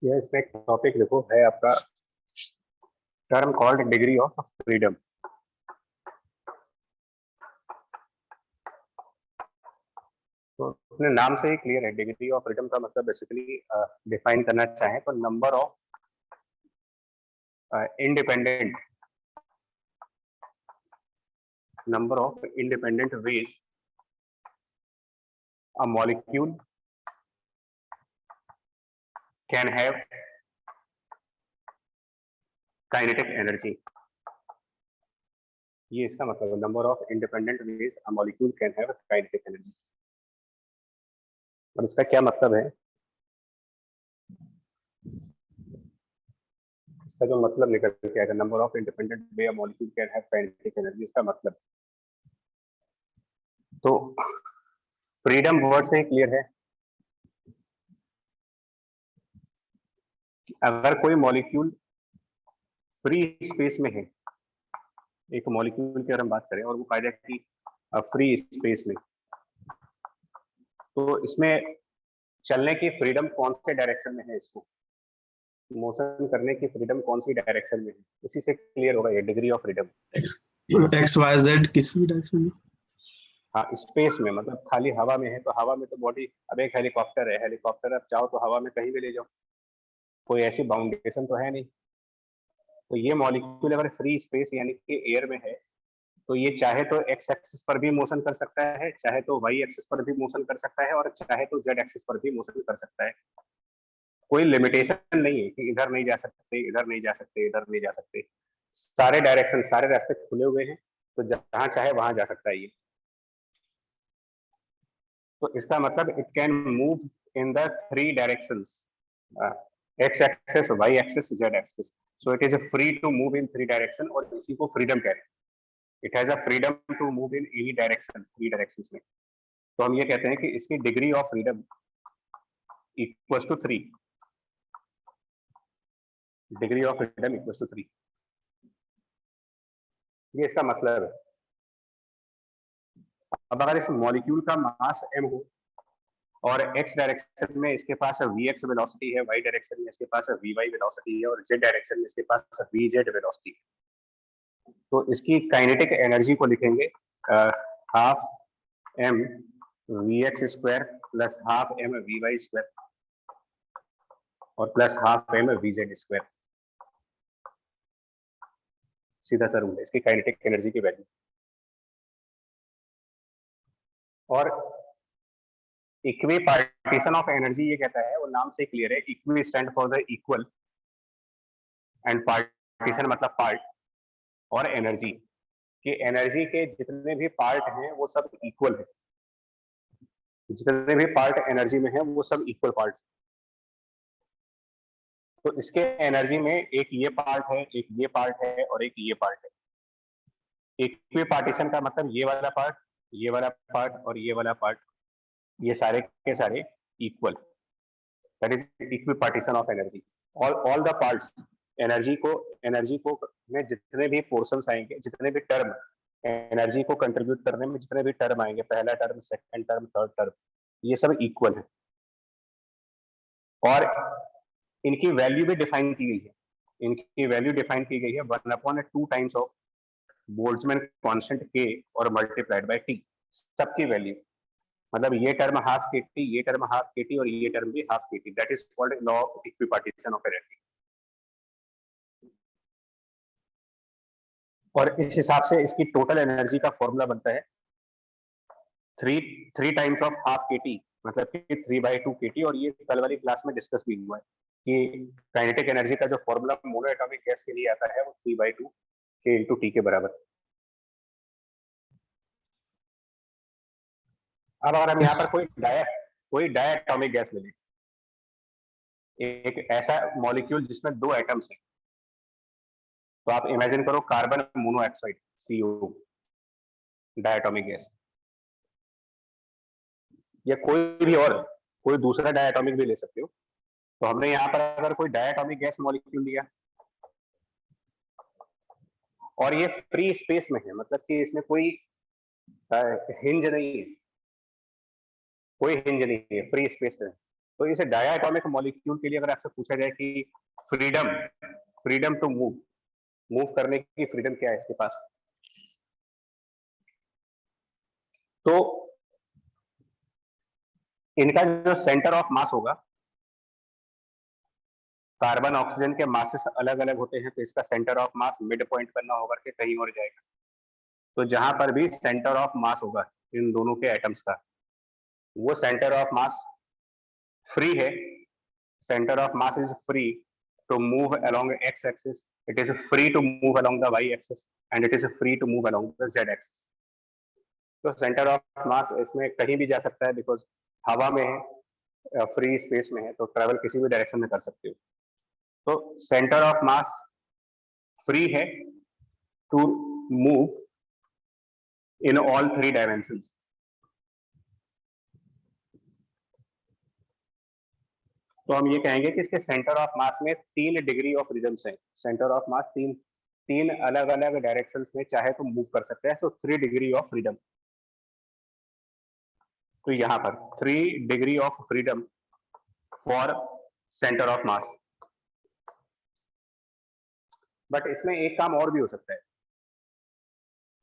यह इसमें एक टॉपिक लिखो है आपका term called degree of freedom. तो अपने नाम से ही क्लियर है, डिग्री ऑफ फ्रीडम का मतलब बेसिकली डिफाइन करना चाहें तो number of independent ways a molecule can have kinetic energy। ये इसका मतलब है, number of independent ways a molecule can have kinetic energy। और इसका क्या मतलब है? इसका जो मतलब निकल के आएगा, number of independent way a molecule can have kinetic energy, इसका मतलब तो फ्रीडम वर्ड से ही क्लियर है। अगर कोई मॉलिक्यूल फ्री स्पेस में है, एक मॉलिक्यूल की अगर हम बात करें और वो कायदा की फ्री स्पेस में, तो इसमें चलने की फ्रीडम कौन से डायरेक्शन में है, इसको मोशन करने की फ्रीडम कौन सी डायरेक्शन में है, उसी से क्लियर होगा ये degree of freedom. X y z किसी भी डायरेक्शन में। हाँ, स्पेस में मतलब खाली हवा में है तो हवा में तो बॉडी, अब एक हेलीकॉप्टर है, हेलीकॉप्टर अब चाहो तो हवा में कहीं भी ले जाओ, कोई ऐसी बाउंडेशन तो है नहीं। तो ये मॉलिक्यूल अगर फ्री स्पेस यानी कि एयर में है, तो ये चाहे तो एक्स एक्सिस पर भी मोशन कर सकता है, चाहे तो वाई एक्सिस पर भी मोशन कर सकता है, और चाहे तो जेड एक्सिस पर भी मोशन कर सकता है। कोई लिमिटेशन नहीं है कि इधर नहीं जा सकते, इधर नहीं जा सकते, इधर नहीं जा सकते। सारे डायरेक्शन, सारे रास्ते खुले हुए हैं, तो जहां चाहे वहां जा सकता है ये। तो इसका मतलब it can move in the 3 directions, x axis, y axis, z axis. So it is free to move in 3 direction, और इसी को फ्रीडम कहते हैं। It has a freedom to move in any direction, 3 directions में। तो हम ये कहते हैं कि इसकी degree of freedom equals to 3, degree of freedom equals to 3। ये इसका मतलब है। अब अगर इस मॉलिक्यूल का मास m हो और x डायरेक्शन में इसके पास vx वेलोसिटी है, y डायरेक्शन में इसके पास vy वेलोसिटी है, और z डायरेक्शन में इसके पास vz वेलोसिटी है, तो इसकी काइनेटिक एनर्जी को लिखेंगे half m vx square plus half m vy square और plus half m vz square. सीधा सा रूल है इसकी काइनेटिक एनर्जी की वैल्यू। और इक्वी पार्टीशन ऑफ एनर्जी ये कहता है, वो नाम से क्लियर है, equi stand for the equal, and partition मतलब पार्ट, और एनर्जी कि एनर्जी के जितने भी पार्ट हैं वो सब इक्वल है, जितने भी पार्ट एनर्जी में है वो सब इक्वल पार्ट्स। तो इसके एनर्जी में एक ये पार्ट है, एक ये पार्ट है, और एक ये पार्ट है। इक्वी पार्टीशन का मतलब ये वाला पार्ट, ये वाला पार्ट और ये वाला पार्ट, ये सारे के सारे equal, that is equi partition of energy. All the parts, energy को में जितने भी पोर्शंस आएंगे, जितने भी टर्म एनर्जी को कंट्रीब्यूट करने में जितने भी टर्म आएंगे, पहला term, second term, third term, ये सब इक्वल है। और इनकी वैल्यू भी डिफाइन की गई है, इनकी वैल्यू डिफाइन की गई है 1/2 टाइम्स ऑफ बोल्ट्जमैन कांस्टेंट के और मल्टीप्लाइड बाय टी, सबकी वैल्यू। मतलब ये टर्म हाफ के टी, ये टर्म हाफ के टी, और ये टर्म भी हाफ के T, that is called law of equipartition of energy. और इस हिसाब से इसकी टोटल एनर्जी का फॉर्मूला बनता है 3 टाइम्स ऑफ हाफ के टी, मतलब कि 3/2 के टी। और ये कल वाली क्लास में डिस्कस भी हुआ है कि काइनेटिक एनर्जी का जो फॉर्मूला मोनो एटॉमिक गैस के लिए आता है वो 3/2 के इंटू टी के बराबर। अब अगर हम यहाँ पर कोई डायटॉमिक गैस मिले, एक ऐसा मॉलिक्यूल जिसमें 2 एटम्स हैं, तो आप इमेजिन करो carbon monoxide CO, diatomic gas, या कोई भी और कोई दूसरा डायटॉमिक भी ले सकते हो। तो हमने यहाँ पर अगर कोई डायटॉमिक गैस मॉलिक्यूल लिया और ये फ्री स्पेस में है, मतलब कि इसमें कोई हिंज नहीं है, कोई हिंज नहीं है, फ्री स्पेस में। तो इस डायटोमिक मॉलिक्यूल के लिए अगर आपसे पूछा जाए कि फ्रीडम टू मूव करने की फ्रीडम क्या है इसके पास, तो इनका जो सेंटर ऑफ मास होगा, कार्बन ऑक्सीजन के मासेस अलग अलग होते हैं, तो इसका centre of mass mid point पर ना होकर के कहीं और जाएगा। तो जहां पर भी सेंटर ऑफ मास होगा इन दोनों के एटम्स का, वो सेंटर ऑफ मास फ्री है, centre of mass is free to move along x axis, it is free to move along the y axis, and it is free to move along the z axis. तो centre of मास इसमें कहीं भी जा सकता है, because हवा में है, फ्री स्पेस में है, तो ट्रेवल किसी भी डायरेक्शन में कर सकते हो। तो सेंटर ऑफ मास फ्री है to move in all 3 dimensions. तो हम ये कहेंगे कि इसके सेंटर ऑफ मास में 3 डिग्री ऑफ फ्रीडम्स है। सेंटर ऑफ मास तीन अलग अलग डायरेक्शंस में चाहे तो मूव कर सकते हैं, तो 3 डिग्री ऑफ फ्रीडम। तो यहाँ पर 3 degree of freedom for centre of mass. But इसमें एक काम और भी हो सकता है,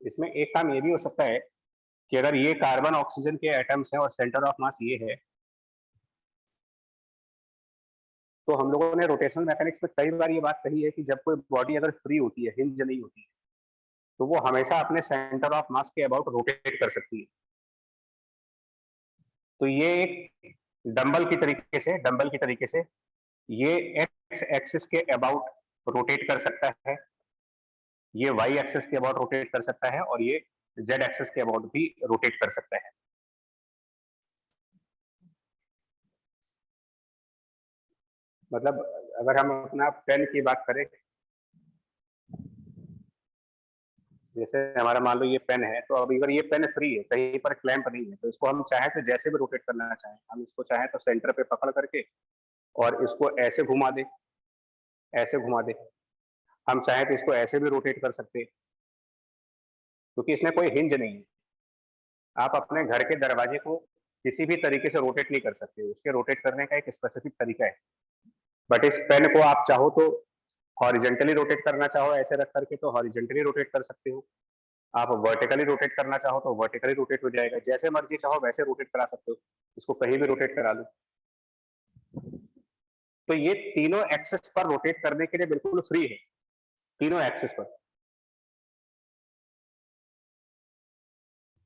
इसमें एक काम ये भी हो सकता है कि अगर ये कार्बन ऑक्सीजन के एटम्स हैं और सेंटर ऑफ मास ये है, तो हम लोगों ने रोटेशनल मैकेनिक्स में कई बार ये बात कही है कि जब कोई बॉडी अगर फ्री होती है, हिंज नहीं होती है, तो वो हमेशा अपने सेंटर ऑफ मास के अबाउट रोटेट कर सकती है। तो ये एक डंबल की तरीके से ये एक्स एक्सिस के अबाउट रोटेट कर सकता है, ये वाई एक्सिस के अबाउट रोटेट कर सकता है, और ये जेड एक्सिस के अबाउट भी रोटेट कर सकता है। मतलब अगर हम अपना पेन की बात करें, जैसे हमारा मान लो ये पेन है, तो अब अगर ये पेन फ्री है, कहीं पर क्लैंप नहीं है, तो इसको हम चाहें तो जैसे भी रोटेट करना चाहें, हम इसको चाहें तो सेंटर पे पकड़ करके और इसको ऐसे घुमा दे, हम चाहें तो इसको ऐसे भी रोटेट कर सकते हैं, क्योंकि इसमें कोई हिंज नहीं है। आप अपने घर के दरवाजे को किसी भी तरीके से रोटेट नहीं कर सकते, उसके रोटेट करने का एक स्पेसिफिक तरीका है। बट इस पेन को आप चाहो तो हॉरिजेंटली रोटेट करना चाहो ऐसे रख करके, तो हॉरिजेंटली रोटेट कर सकते हो। आप वर्टिकली रोटेट करना चाहो तो वर्टिकली रोटेट हो जाएगा, जैसे मर्जी चाहो वैसे रोटेट करा सकते हो, इसको कहीं भी रोटेट करा लो। तो ये तीनों एक्सिस पर रोटेट करने के लिए बिल्कुल फ्री है, तीनों एक्सिस पर।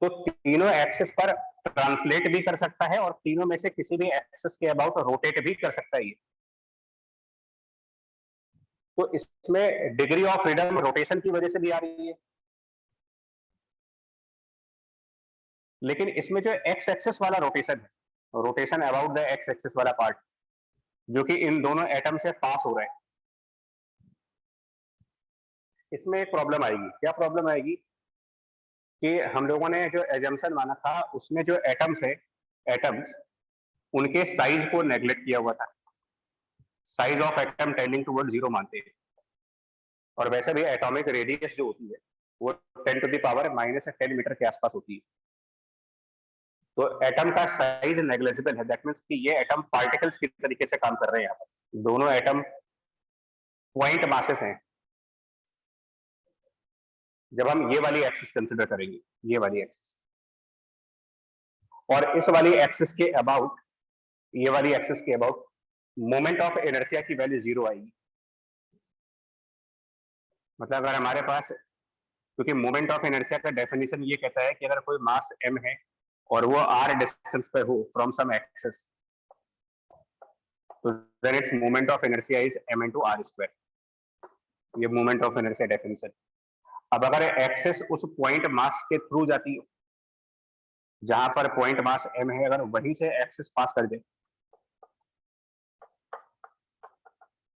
तो तीनों एक्सिस पर ट्रांसलेट भी कर सकता है और तीनों में से किसी भी एक्सिस के अबाउट रोटेट भी कर सकता है ये। तो इसमें डिग्री ऑफ फ्रीडम रोटेशन की वजह से भी आ रही है, लेकिन इसमें जो एक्स एक्सिस वाला रोटेशन है, rotation about the x axis वाला पार्ट, जो कि इन दोनों एटम से पास हो रहा है, इसमें एक प्रॉब्लम आएगी। क्या प्रॉब्लम आएगी कि हम लोगों ने जो एजम्पशन माना था, उसमें जो एटम्स उनके साइज को नेग्लेक्ट किया हुआ था। Size of atom tending toward 0 मानते हैं, और वैसे भी एटॉमिक रेडियस जो होती है वो 10⁻⁻10 मीटर के आसपास होती है। तो एटम का साइज नेग्लिजिबल है, दैट मींस कि ये एटम पार्टिकल्स की तरीके से काम कर रहे हैं। यहाँ पर दोनों एटम पॉइंट मासेस हैं। जब हम ये वाली एक्सिस कंसिडर करेंगे, ये वाली एक्सिस, और इस वाली एक्सिस के अबाउट, ये वाली एक्सिस के अबाउट मोमेंट ऑफ इनर्शिया की वैल्यू 0 आएगी। मतलब अगर हमारे पास, क्योंकि मोमेंट ऑफ इनर्शिया का डेफिनेशन ये कहता है कि अगर कोई मास m है और वो r डिस्टेंस पे हो फ्रॉम सम एक्सिस, तो then its moment of inertia is m into r square। ये मोमेंट ऑफ इनर्शिया डेफिनेशन। अब अगर एक्सिस उस पॉइंट मास के थ्रू जाती हो, जहां पर पॉइंट मास m है, अगर वहीं से एक्सिस पास कर दे,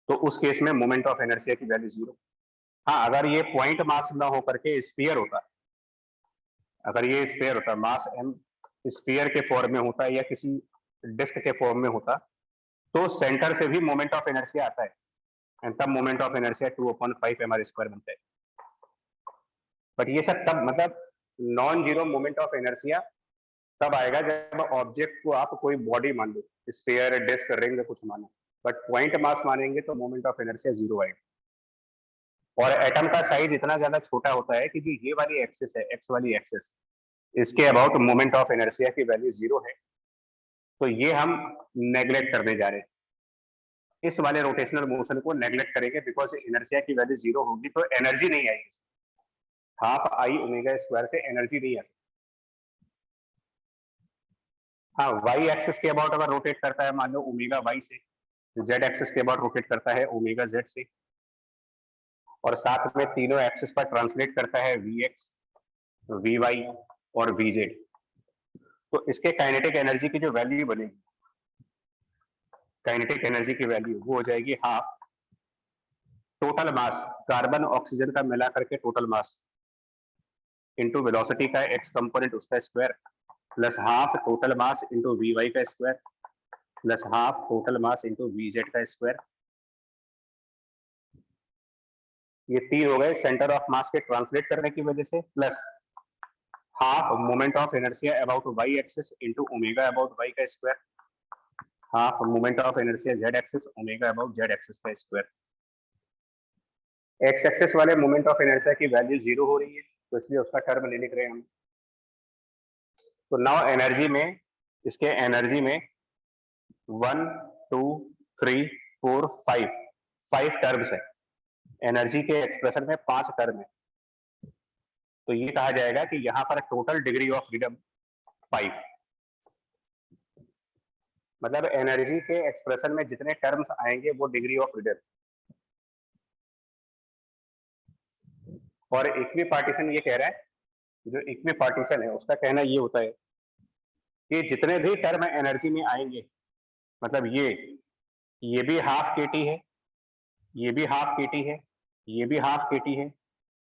तो उस केस में मोमेंट ऑफ इनर्शिया की वैल्यू 0। हाँ, अगर ये पॉइंट मास ना हो करके स्फीयर होता, अगर ये स्फीयर होता, मास m स्फीयर के फॉर्म में होता या किसी डिस्क के फॉर्म में होता, तो सेंटर से भी मोमेंट ऑफ इनर्शिया आता है, एंड तब मोमेंट ऑफ इनर्शिया 2/5 mr² बनता है। बट ये सब तब, मतलब non zero moment of inertia तब आएगा जब ऑब्जेक्ट को आप कोई बॉडी मान लो, स्फीयर, डिस्क, रिंग कुछ मानो, बट पॉइंट मास मानेंगे तो मोमेंट ऑफ इनर्शिया जीरो आएगा। और एटम का साइज इतना ज्यादा छोटा होता है कि जो ये वाली एक्सिस है, एक्स वाली एक्सिस, इसके अबाउट मोमेंट ऑफ इनर्शिया की वैल्यू जीरो है। तो ये हम नेग्लेक्ट करने जा रहे हैं, इस वाले रोटेशनल मोशन को नेग्लेक्ट करेंगे, बिकॉज इनर्शिया की वैल्यू जीरो होगी तो एनर्जी नहीं आएगी, हाफ आई ओमेगा स्क्वायर से एनर्जी नहीं आ सकती। हाँ, वाई एक्सिस के अबाउट अगर रोटेट करता है मान लो ओमेगा वाई से, जेड एक्सिस के अबाउट रोटेट करता है ओमेगा जेड से, और साथ में तीनों एक्सिस पर ट्रांसलेट करता है वी एक्स, वी वाई और वी जेड। तो इसके काइनेटिक एनर्जी की जो वैल्यू बनेगी, काइनेटिक एनर्जी की वैल्यू वो हो जाएगी half total mass, carbon oxygen का मिला करके टोटल मास, इंटू वेलोसिटी का एक्स कंपोनेंट उसका square, plus half total mass into v y का square, plus half total mass into v z का स्क्वायर। ये तीन हो गए सेंटर ऑफ मास के ट्रांसलेट करने की वजह से, plus half moment of inertia about y axis into omega about y का square, half moment of inertia z axis omega about z axis का स्क्वायर। एक्स एक्सिस वाले मोमेंट ऑफ इनर्शिया की value zero हो रही है, तो इसलिए उसका टर्म नहीं लिख रहे हैं हम। तो नाउ एनर्जी में, इसके एनर्जी में 1 2 3 4 5 टर्म्स है, एनर्जी के एक्सप्रेशन में 5 टर्म है। तो ये कहा जाएगा कि यहाँ पर टोटल डिग्री ऑफ फ्रीडम 5, मतलब एनर्जी के एक्सप्रेशन में जितने टर्म्स आएंगे वो डिग्री ऑफ फ्रीडम। और इक्वी पार्टीशन ये कह रहा है, जो इक्वी पार्टीशन है उसका कहना ये होता है कि जितने भी टर्म एनर्जी में आएंगे, मतलब ये भी हाफ केटी है, ये भी हाफ केटी है, ये भी हाफ केटी है,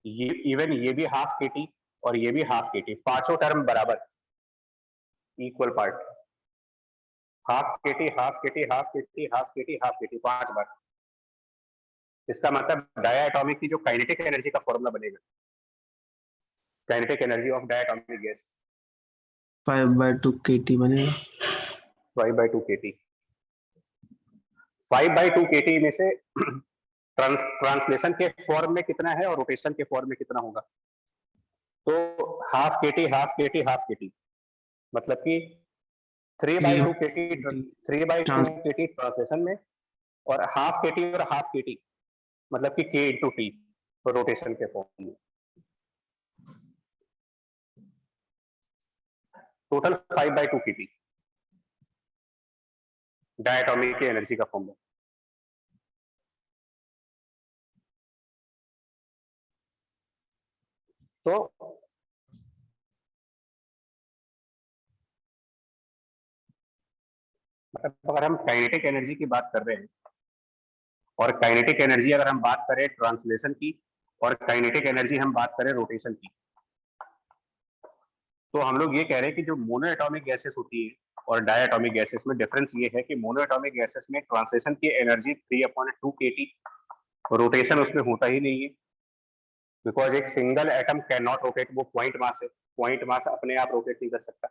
ये इवन ये भी हाफ केटी और ये भी हाफ केटी, पांचों टर्म बराबर इक्वल पार्ट, हाफ केटी हाफ केटी हाफ केटी हाफ केटी हाफ केटी 5 बार। इसका मतलब डायटोमिक की जो काइनेटिक एनर्जी का फॉर्मूला बनेगा, kinetic energy of diatomic gas 5/2 kT बनेगा। 5/2 kT। 5/2 kT में से ट्रांसलेशन के फॉर्म में कितना है और रोटेशन के फॉर्म में कितना होगा? तो हाफ केटी हाफ केटी हाफ केटी, मतलब कि 3/2 केटी, 3/2 केटी ट्रांसलेशन में, और हाफ केटी और हाफ केटी मतलब कि के इंटू टी रोटेशन के फॉर्म में। टोटल 5/2 केटी डायटोमिक की एनर्जी का फॉर्मूला। तो मतलब अगर हम काइनेटिक एनर्जी की बात कर रहे हैं, और काइनेटिक एनर्जी अगर हम बात करें ट्रांसलेशन की, और काइनेटिक एनर्जी हम बात करें रोटेशन की, तो हम लोग ये कह रहे हैं कि जो मोनो एटॉमिक गैसेस होती है और डायटोमिक गैसेस में डिफरेंस ये है कि मोनो एटॉमिक गैसेस में ट्रांसलेशन की एनर्जी 3/2 kT, रोटेशन उसमें होता ही नहीं है, बिकॉज एक single atom can not rotate, वो पॉइंट मास है, पॉइंट मास अपने आप रोटेट नहीं कर सकता।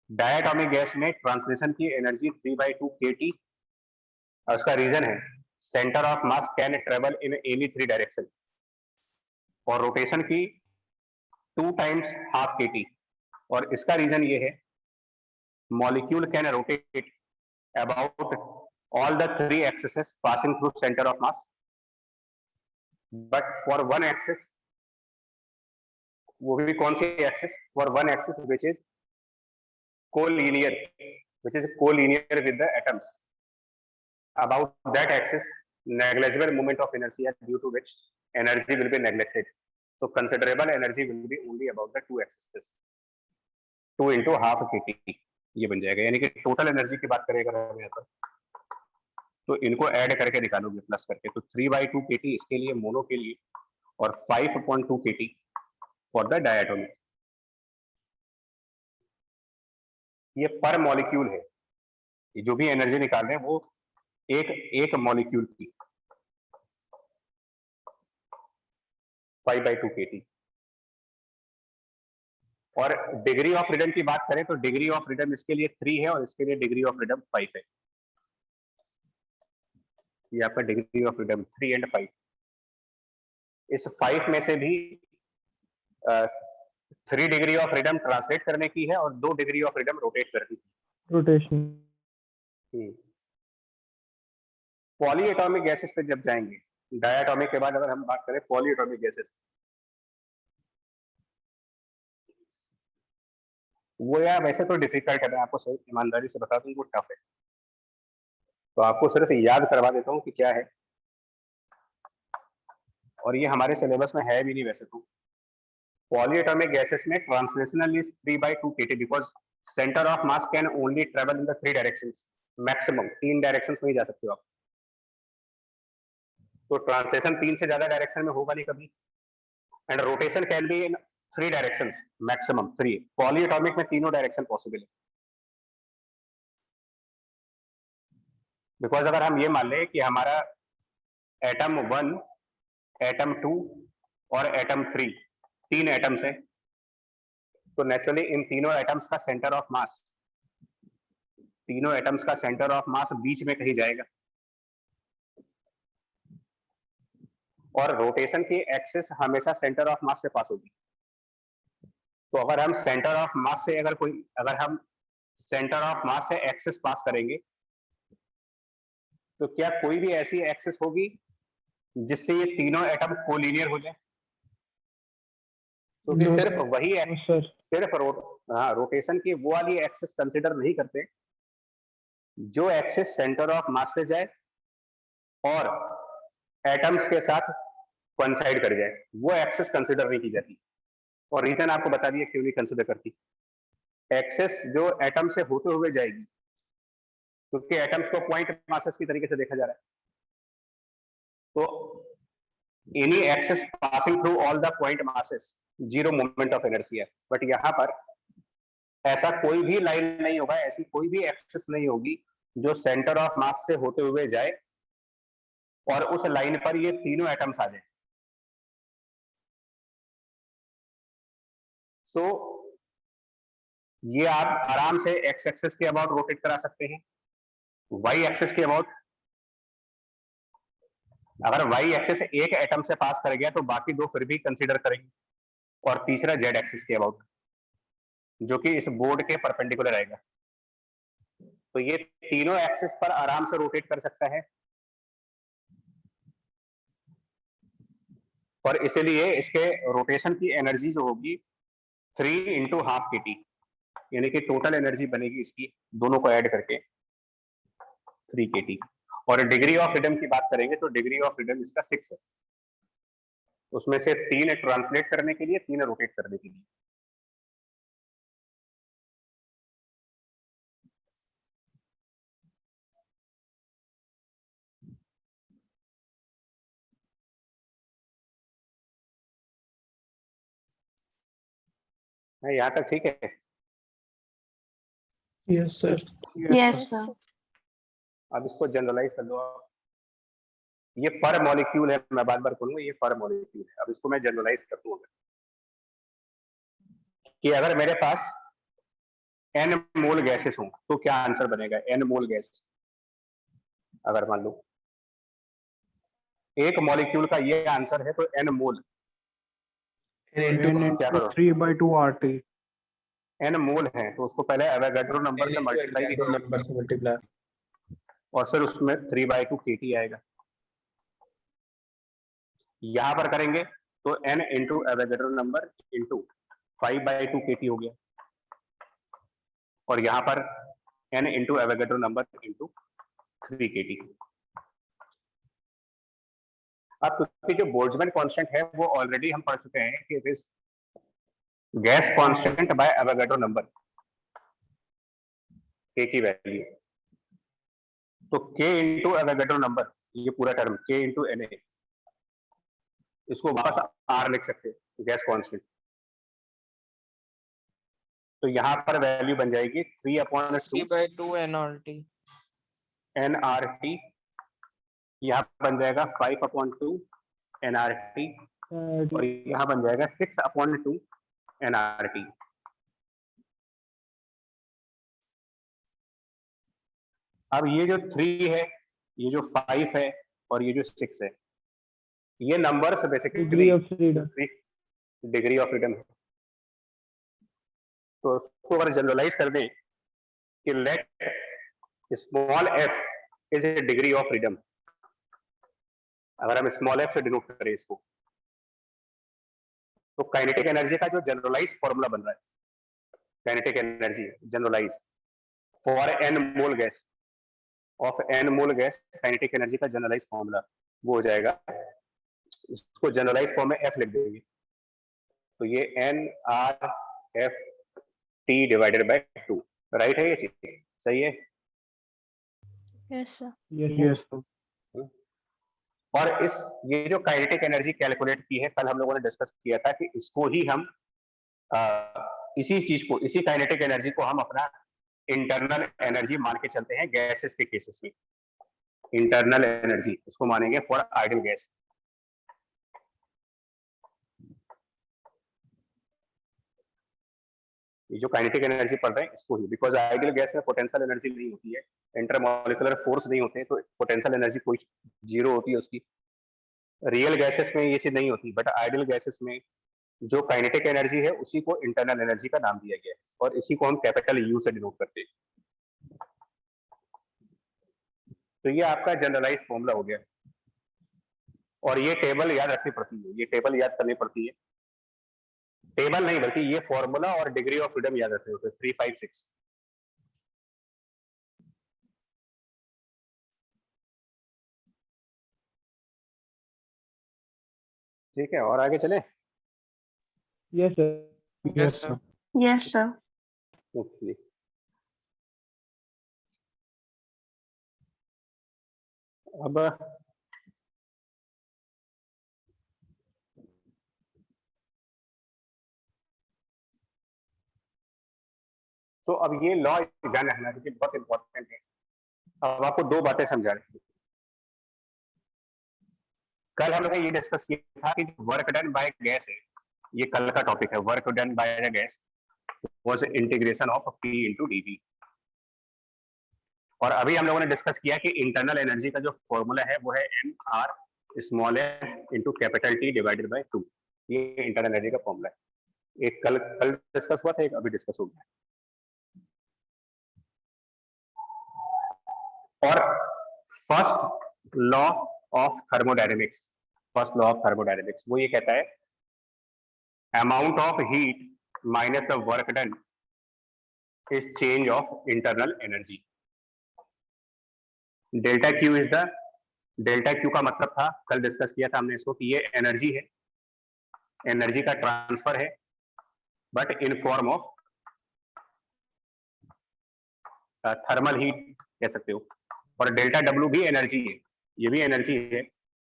डायटोमिक गैस में ट्रांसलेशन की एनर्जी 3/2 kT, और उसका रीजन है centre of mass can travel in any 3 direction, और रोटेशन की 2 times हाफ kT, और इसका रीजन ये है molecule can rotate about all the 3 axis passing through centre of mass, but for one axis, वो भी कौन सी axis? For one axis which is collinear, which is collinear with the atoms. About that axis, negligible moment of inertia due to which energy will be neglected. So considerable energy will be only about the two axes. 2 into half kT ये बन जाएगा, यानी कि total energy की बात करें अगर हम यहाँ पर, तो इनको ऐड करके निकालोगे प्लस करके, तो 3/2 kT इसके लिए, मोनो के लिए, और 5.2 kT फॉर द डायटोमिक। ये पर मॉलिक्यूल है, ये जो भी एनर्जी निकाल रहे हैं वो एक मॉलिक्यूल की 5/2 kT। और डिग्री ऑफ फ्रीडम की बात करें तो डिग्री ऑफ फ्रीडम इसके लिए 3 है और इसके लिए डिग्री ऑफ फ्रीडम 5 है। ये आपका डिग्री ऑफ फ्रीडम 3 एंड 5। इस 5 में से भी 3 डिग्री ऑफ फ्रीडम ट्रांसलेट करने की है और 2 डिग्री ऑफ फ्रीडम रोटेट करने की। रोटेशन। पॉलीएटॉमिक गैसेस पे जब जाएंगे, डायटॉमिक के बाद अगर हम बात करें पॉलीएटॉमिक गैसेस, वो यार वैसे तो डिफिकल्ट है, मैं आपको सही ईमानदारी से बता दूं वो टफ है, तो आपको सिर्फ याद करवा देता हूँ कि क्या है, और ये हमारे सिलेबस में है भी नहीं वैसे तो। पॉलीएटॉमिक गैसेस में translational is 3/2 kT because centre of mass can only travel in the 3 directions, maximum 3 directions में ही जा सकते हो आप, तो ट्रांसलेशन 3 से ज्यादा डायरेक्शन में होगा नहीं कभी, and rotation can be in 3 directions, maximum 3। Polyatomic में तीनों डायरेक्शन पॉसिबल है, बिकॉज अगर हम ये मान लें कि हमारा एटम 1, एटम 2 और एटम 3 3 एटम्स हैं, तो नेचुरली इन तीनों एटम्स का सेंटर ऑफ मास, तीनों एटम्स का सेंटर ऑफ मास बीच में कहीं जाएगा, और रोटेशन की एक्सिस हमेशा सेंटर ऑफ मास से पास होगी। तो अगर हम सेंटर ऑफ मास से अगर हम सेंटर ऑफ मास से एक्सिस पास करेंगे, तो क्या कोई भी ऐसी एक्सिस होगी जिससे ये तीनों एटम कोलिनियर हो जाए? तो No, सिर्फ sir. वही सर सिर्फ रोटेशन की वो वाली एक्सिस कंसीडर नहीं करते जो एक्सिस सेंटर ऑफ मास से जाए और एटम्स के साथ कोइंसाइड कर जाए, वो एक्सिस कंसीडर नहीं की जाती। और रीजन आपको बता दिया क्यों नहीं कंसीडर करती। एक्सिस जो एटम से होते हुए जाएगी, क्योंकि एटम्स को पॉइंट मासेस की तरीके से देखा जा रहा है, तो any axis passing through all the point masses zero moment of inertia. But यहाँ पर ऐसा कोई भी लाइन नहीं होगा, ऐसी कोई भी एक्सिस नहीं होगी जो सेंटर ऑफ मास से होते हुए जाए और उस लाइन पर ये तीनों एटम्स आ जाए। सो ये आप आराम से एक्स एक्सिस के अबाउट रोटेट करा सकते हैं, वाई एक्सिस के अबाउट। अगर वाई एक्सिस एक एटम से पास कर गया तो बाकी दो फिर भी कंसीडर करेंगे, और तीसरा जेड एक्सिस के अबाउट, जो कि इस बोर्ड के परपेंडिकुलर आएगा। तो ये तीनों एक्सिस पर आराम से रोटेट कर सकता है, और इसीलिए इसके रोटेशन की एनर्जी जो होगी 3 × ½ kT, यानी कि टोटल एनर्जी बनेगी इसकी दोनों को ऐड करके 3 kT। और डिग्री ऑफ फ्रीडम की बात करेंगे तो डिग्री ऑफ फ्रीडम इसका 6 है, उसमें से 3 ट्रांसलेट करने के लिए, 3 रोटेट करने के लिए। यहाँ तक ठीक है? Yes, sir. Yes sir. अब इसको जनरलाइज कर लो आप। ये पर मॉलिक्यूल है, मैं बार बार बोलूंगा ये पर मॉलिक्यूल है। अब इसको मैं जनरलाइज कर दूं कि अगर मेरे पास n मोल गैसेस हों तो क्या आंसर बनेगा? n मोल गैस, अगर मान लो एक मॉलिक्यूल का ये आंसर है तो n मोल, क्या करो 3/2 RT। n मोल है तो उसको पहले एवोगाड्रो नंबर से मल्टीप्लाई करो, नंबर से मल्टीप्लाई, और फिर उसमें 3/2 kT आएगा। यहां पर करेंगे तो n into Avogadro number into 5/2 kT हो गया, और यहां पर n into Avogadro number into 3 kT। अब क्योंकि जो बोल्ट्जमैन कांस्टेंट है वो ऑलरेडी हम पढ़ चुके हैं कि it is gas constant by Avogadro number, k की वैल्यू। तो k इंटू एवोगाड्रो नंबर, ये पूरा टर्म k इंटू Na, इसको वापस r लिख सकते हैं गैस कांस्टेंट। तो यहाँ पर वैल्यू बन जाएगी 3/2 nRT। nRT, यहाँ बन जाएगा 5/2 nRT, और यहाँ बन जाएगा 6/2 nRT। अब ये जो 3 है, ये जो 5 है और ये जो 6 है, ये numbers basically degree of freedom. Degree of freedom है। तो उसको अगर जनरलाइज कर दें कि let small F is a degree of freedom, अगर हम स्मॉल एफ से डिनोट करें इसको, तो काइनेटिक एनर्जी का जो जनरलाइज फॉर्मूला बन रहा है, kinetic energy generalise for n mole gas of n mole gas, kinetic energy का जनरलाइज फॉर्मूला वो हो जाएगा, इसको जनरलाइज फॉर्म में एफ लिख देंगे, तो ये n R f T divided by 2, right है ये चीज, सही है? Yes sir. Yes sir. और ये जो काइनेटिक एनर्जी कैलकुलेट की है, कल हम लोगों ने डिस्कस किया था कि इसको ही हम इसी चीज को, इसी काइनेटिक एनर्जी को हम अपना इंटरनल एनर्जी मान के चलते हैं गैसेस के केसेस में। इंटरनल एनर्जी इसको मानेंगे फॉर आइडियल गैस। ये जो काइनेटिक एनर्जी पढ़ रहे हैं इसको ही, बिकॉज आइडियल गैस में पोटेंशियल एनर्जी नहीं होती है, इंटरमॉलिक्यूलर फोर्स नहीं होते, तो पोटेंशियल एनर्जी कोई जीरो होती है उसकी। रियल गैसेस में ये चीज नहीं होती, बट आइडियल गैसेस में जो काइनेटिक एनर्जी है उसी को इंटरनल एनर्जी का नाम दिया गया है, और इसी को हम कैपिटल यू से डिनोट करते हैं। तो ये आपका जनरलाइज फॉर्मूला हो गया, और ये टेबल याद रखनी पड़ती है, ये टेबल याद करनी पड़ती है, टेबल नहीं बल्कि ये फॉर्मूला और डिग्री ऑफ फ्रीडम याद रखने होते हैं, 3, 5, 6। ठीक है, और आगे चले? Yes sir. Yes sir. Yes sir. Okay, अब तो अब ये लॉ ध्यान रखना क्योंकि बहुत इंपॉर्टेंट है। अब आपको दो बातें समझा रही थी। कल हम लोग ने ये डिस्कस किया था कि वर्क डन बाय गैस है, ये कल का टॉपिक है, work done by the gas was integration of P into dV। और अभी हम लोगों ने डिस्कस किया कि इंटरनल एनर्जी का जो फॉर्मूला है वो है mR small f into capital T divided by 2। ये इंटरनल एनर्जी का फॉर्मूला है। एक कल डिस्कस हुआ था, एक अभी डिस्कस हो गया। और first law of thermodynamics, first law of thermodynamics वो ये कहता है amount of heat minus the work done is change of internal energy. Delta Q is the, delta Q का मतलब था, कल डिस्कस किया था हमने इसको, कि ये एनर्जी है, एनर्जी का ट्रांसफर है, but in form of thermal heat कह सकते हो। और डेल्टा डब्ल्यू भी एनर्जी है, ये भी एनर्जी है,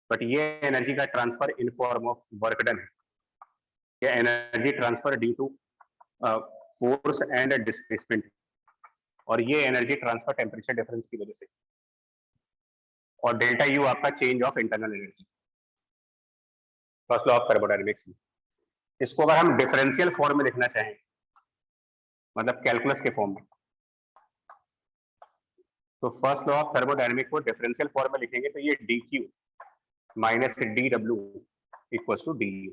बट ये एनर्जी का transfer in form of work done है। ये energy transfer due to force and displacement, और ये एनर्जी ट्रांसफर टेम्परेचर डिफरेंस की वजह से। और डेल्टा यू आपका change of internal energy, first law of thermodynamics में। इसको अगर हम डिफरेंशियल फॉर्म में लिखना चाहें, मतलब कैलकुलस के फॉर्म में, तो फर्स्ट लॉ ऑफ थर्मोडायनेमिक्स को डिफरेंशियल फॉर्म में लिखेंगे तो ये d Q minus d W equals to d you.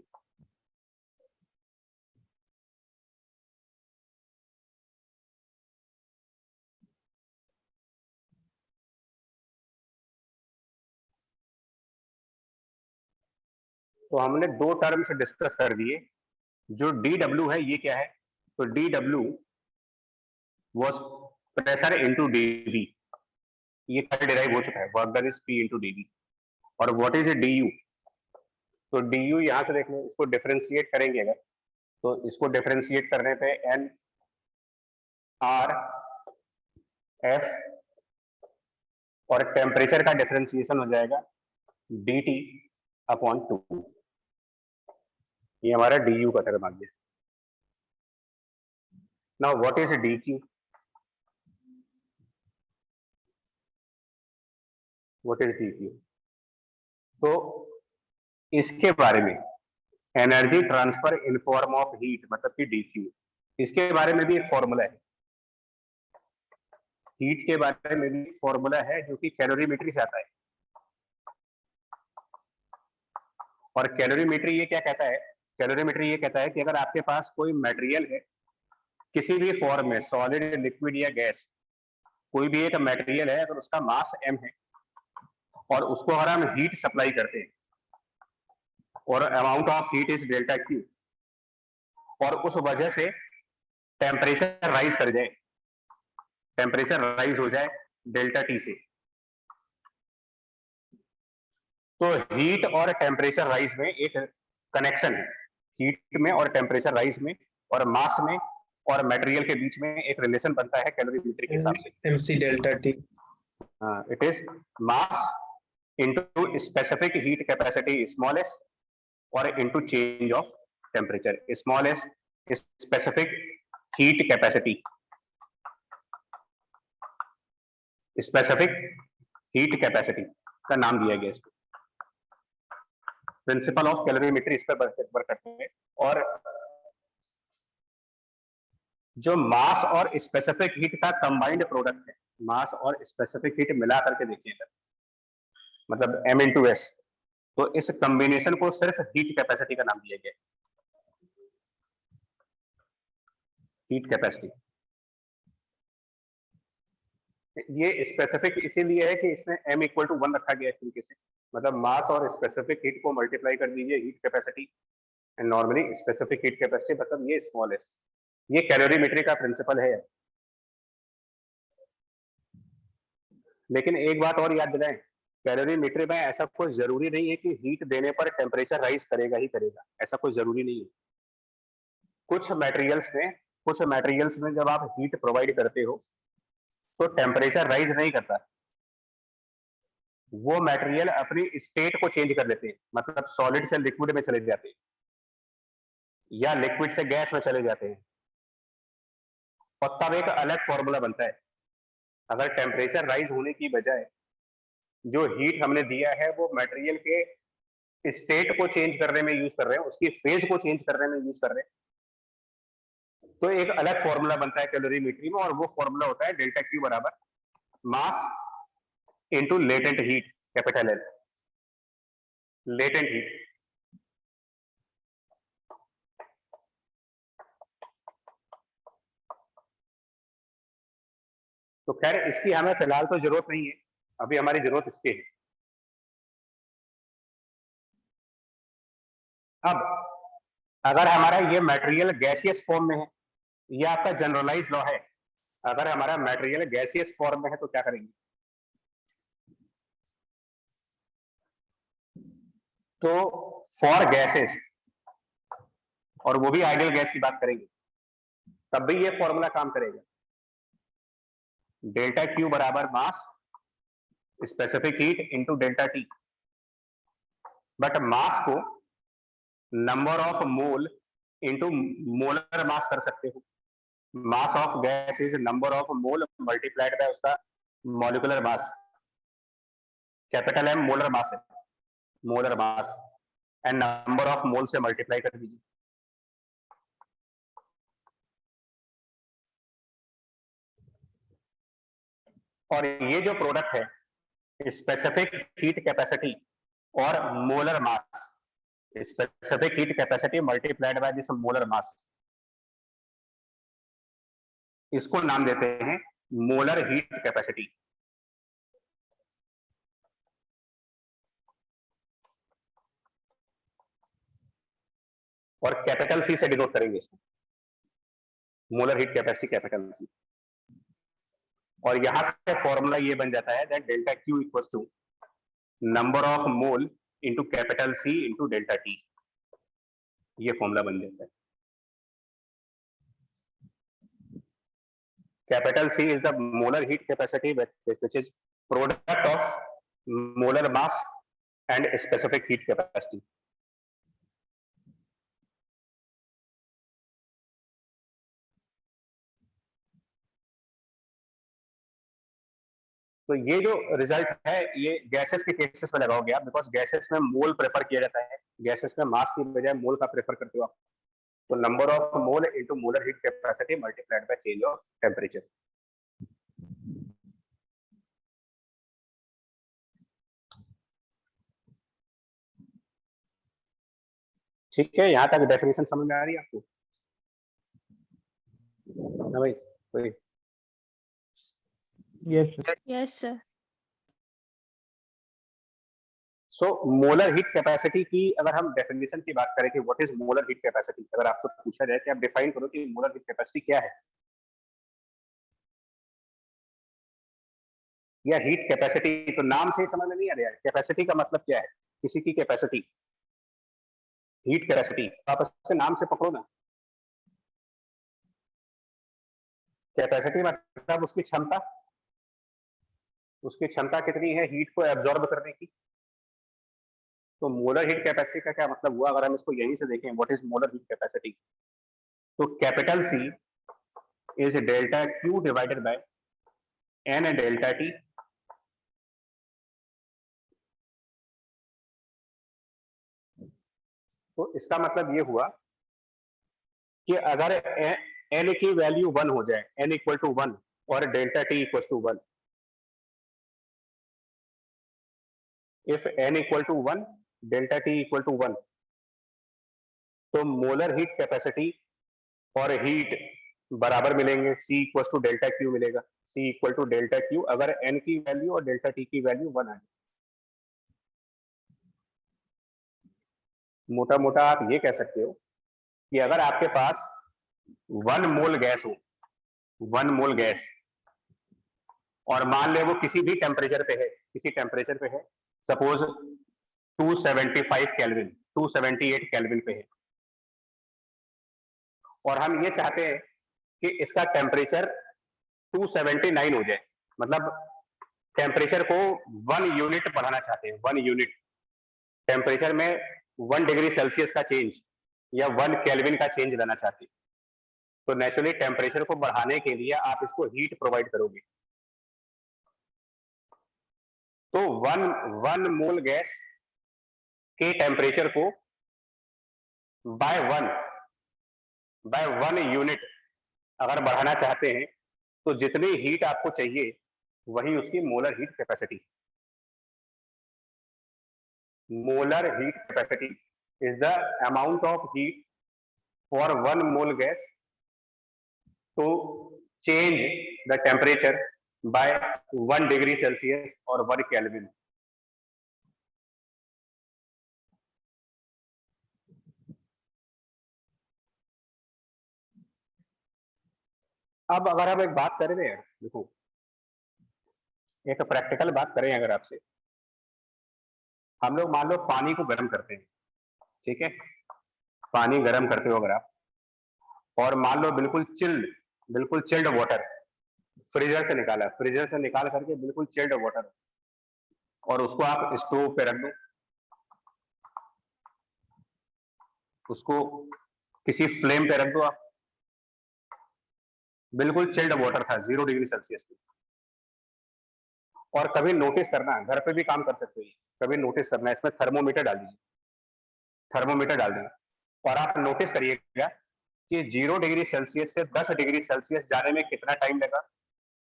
तो हमने दो टर्म्स डिस्कस कर दिए। जो डी डब्ल्यू है ये क्या है, तो डी डब्ल्यू वॉज प्रेशर इंटू डीवी, ये कल डिराइव हो चुका है, work done is p into dv. और what is a d you, तो डी यू यहां से देख लो, इसको डिफरेंशिएट करेंगे अगर, तो इसको डिफरेंशिएट करने पे एन आर एफ, और टेम्परेचर का डिफरेंशिएशन हो जाएगा डी टी अपॉन 2। ये हमारा डी यू का टर्म आ गया। Now what is D Q, what is D Q, तो इसके बारे में energy transfer in form of heat मतलब कि डी क्यू, इसके बारे में भी एक फॉर्मूला है। हीट के बारे में भी फॉर्मूला है जो कि कैलोरीमेट्री से आता है। और कैलोरीमेट्री ये क्या कहता है, कैलोरीमेट्री ये कहता है कि अगर आपके पास कोई मटेरियल है किसी भी फॉर्म में, सॉलिड, लिक्विड या गैस, कोई भी एक मटेरियल है, अगर उसका मास m है और उसको अगर हम हीट सप्लाई करते हैं और amount of heat is delta Q, और उस वजह से टेम्परेचर राइज कर जाए, टेम्परेचर राइज हो जाए डेल्टा टी से, तो हीट और टेम्परेचर राइज में एक कनेक्शन है, हीट में और टेम्परेचर राइज में और मास में और मटेरियल के बीच में एक रिलेशन बनता है कैलोरीमेट्री के हिसाब से। MC delta t. It is mass into specific heat capacity small s और into change of temperature small s, specific heat capacity, specific heat capacity का नाम दिया गया इसको। प्रिंसिपल ऑफ कैलोरीमेट्री इस पर वर्क करते हैं। और जो मास और स्पेसिफिक हीट का कंबाइंड प्रोडक्ट है, मास और स्पेसिफिक हीट मिला करके देखिएगा, मतलब m इंटू एस, तो इस कॉम्बिनेशन को सिर्फ हीट कैपेसिटी का नाम दिया गया, हीट कैपेसिटी। ये स्पेसिफिक इसीलिए है कि इसमें m इक्वल टू 1 रखा गया है तरीके से, मतलब मास और स्पेसिफिक हीट को मल्टीप्लाई कर दीजिए heat capacity, and normally specific heat capacity मतलब ये स्मॉल एस। ये कैलोरीमेट्री का प्रिंसिपल है। लेकिन एक बात और याद दिलाएं, कैलोरीमेट्री में ऐसा कोई जरूरी नहीं है कि हीट देने पर टेम्परेचर राइज करेगा ही करेगा, ऐसा कोई जरूरी नहीं है। कुछ मटेरियल्स में जब आप हीट प्रोवाइड करते हो तो टेम्परेचर राइज नहीं करता, वो मटेरियल अपनी स्टेट को चेंज कर लेते हैं, मतलब सॉलिड से लिक्विड में चले जाते हैं या लिक्विड से गैस में चले जाते हैं, और तब एक अलग फॉर्मूला बनता है। अगर टेम्परेचर राइज होने की बजाय जो हीट हमने दिया है वो मटेरियल के स्टेट को चेंज करने में यूज कर रहे हैं, उसकी फेज को चेंज करने में यूज कर रहे हैं, तो एक अलग फॉर्मूला बनता है कैलोरीमेट्री में, और वो फॉर्मूला होता है डेल्टा क्यू बराबर mass into latent heat, capital L, latent heat. तो खैर इसकी हमें फिलहाल तो जरूरत नहीं है, अभी हमारी जरूरत इसकी है। अब अगर हमारा ये मटेरियल गैसियस फॉर्म में है, ये आपका जनरलाइज लॉ है, अगर हमारा मटेरियल गैसियस फॉर्म में है तो क्या करेंगे, तो फॉर गैसेस, और वो भी आइडियल गैस की बात करेंगे, तब भी ये फॉर्मूला काम करेगा, डेल्टा क्यू बराबर mass specific heat into delta t. But mass को number of mole into molar mass कर सकते हो। Mass of gas is number of mole multiplied by उसका molecular mass, capital m molar mass है, molar mass, and number of mole से multiply कर दीजिए। और ये जो प्रोडक्ट है स्पेसिफिक हीट कैपेसिटी और molar mass, specific heat capacity multiplied by this molar mass, इसको नाम देते हैं मोलर हीट कैपेसिटी। और कैपिटल सी से डिनोट करेंगे इसको, molar heat capacity capital C. और यहां से फॉर्मूला ये बन जाता है that delta Q equals to number of mole into capital C into delta T, ये फॉर्मूला बन जाता है। Capital C is the molar heat capacity which is product of molar mass and specific heat capacity. तो ये जो result है ये gases के केसेस में लगाओगे आप, बिकॉज गैसेस में मोल प्रेफर किया जाता है, गैसेस में मास की बजाय मोल का प्रेफर करते हो आप। तो number of mole into molar heat capacity multiplied by change of temperature. ठीक है, यहाँ तक डेफिनेशन समझ में आ रही है आपको ना भाई? कोई Yes, sir. Yes, sir. सो मोलर हीट कैपेसिटी की अगर हम डेफिनेशन की बात करें कि what is molar heat capacity, अगर आपसे पूछा जाए कि आप डिफाइन करो कि मोलर हीट कैपेसिटी क्या है, या हीट कैपेसिटी, तो नाम से ही समझ में नहीं आ रहा है कैपेसिटी का मतलब क्या है। किसी की कैपेसिटी, हीट कैपेसिटी, आप इसके नाम से पकड़ो ना। कैपेसिटी मतलब उसकी क्षमता, उसकी क्षमता कितनी है हीट को एब्जॉर्ब करने की। तो मोलर हीट कैपेसिटी का क्या मतलब हुआ, अगर हम इसको यहीं से देखें what is molar heat capacity, तो capital C is delta q divided by n delta T. तो इसका मतलब ये हुआ कि अगर एन की वैल्यू 1 हो जाए, एन इक्वल टू 1 और delta T equal to 1, if n equal to 1 delta T equal to 1, तो मोलर हीट कैपेसिटी और हीट बराबर मिलेंगे, C equal to delta Q मिलेगा, C equal to delta Q अगर एन की वैल्यू और delta T की वैल्यू 1 आ जाए। मोटा मोटा आप ये कह सकते हो कि अगर आपके पास 1 मोल गैस हो, 1 मोल गैस, और मान ले वो किसी भी टेम्परेचर पे है, किसी टेम्परेचर पे है, सपोज 275 केल्विन, 278 केल्विन पे है, और हम ये चाहते हैं कि इसका टेम्परेचर 279 हो जाए, मतलब टेम्परेचर को 1 यूनिट बढ़ाना चाहते हैं, 1 यूनिट टेम्परेचर में 1 डिग्री सेल्सियस का चेंज या 1 केल्विन का चेंज लाना चाहते हैं, तो नेचुरली टेम्परेचर को बढ़ाने के लिए आप इसको हीट प्रोवाइड करोगे। तो 1 मोल गैस के टेम्परेचर को बाय 1 यूनिट अगर बढ़ाना चाहते हैं, तो जितनी हीट आपको चाहिए वही उसकी molar heat capacity. Molar heat capacity is the amount of heat for 1 mole gas to change the temperature by 1 degree Celsius और 1 केल्विन। अब अगर हम एक बात करें यार, देखो एक प्रैक्टिकल बात करें अगर आपसे, हम लोग मान लो पानी को गर्म करते हैं, ठीक है, पानी गर्म करते हो अगर आप, और मान लो बिल्कुल चिल्ड वाटर फ्रीजर से निकाला, फ्रीजर से निकाल करके बिल्कुल चिल्ड वाटर, और उसको आप स्टोव पे रख दो, उसको किसी फ्लेम पे रख दो आप, बिल्कुल चिल्ड वाटर था 0 डिग्री सेल्सियस पे। और कभी नोटिस करना, घर पे भी काम कर सकते हो, कभी नोटिस करना, इसमें थर्मोमीटर डाल दीजिए, थर्मोमीटर डाल देंगे, और आप नोटिस करिएगा कि 0 डिग्री सेल्सियस से 10 डिग्री सेल्सियस जाने में कितना टाइम लगा,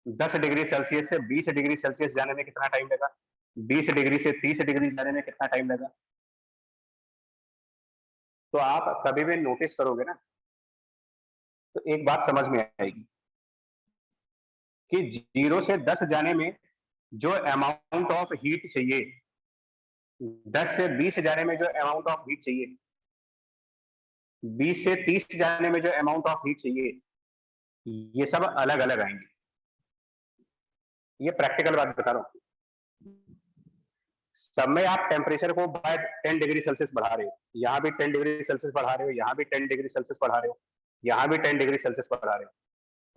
10 डिग्री सेल्सियस से 20 डिग्री सेल्सियस जाने में कितना टाइम लगा, 20 डिग्री से 30 डिग्री जाने में कितना टाइम लगा। तो आप कभी भी नोटिस करोगे ना, तो एक बात समझ में आएगी कि 0 से 10 जाने में जो अमाउंट ऑफ हीट चाहिए, 10 से 20 जाने में जो अमाउंट ऑफ हीट चाहिए, 20 से 30 जाने में जो अमाउंट ऑफ हीट चाहिए, ये सब अलग अलग आएंगे। ये प्रैक्टिकल बात बता रहा हूं। सब में आप टेम्परेचर को बाय 10 डिग्री सेल्सियस बढ़ा रहे हो, यहां भी 10 डिग्री सेल्सियस बढ़ा रहे हो, यहां भी 10 डिग्री सेल्सियस बढ़ा रहे हो, यहां भी 10 डिग्री सेल्सियस बढ़ा रहे हो,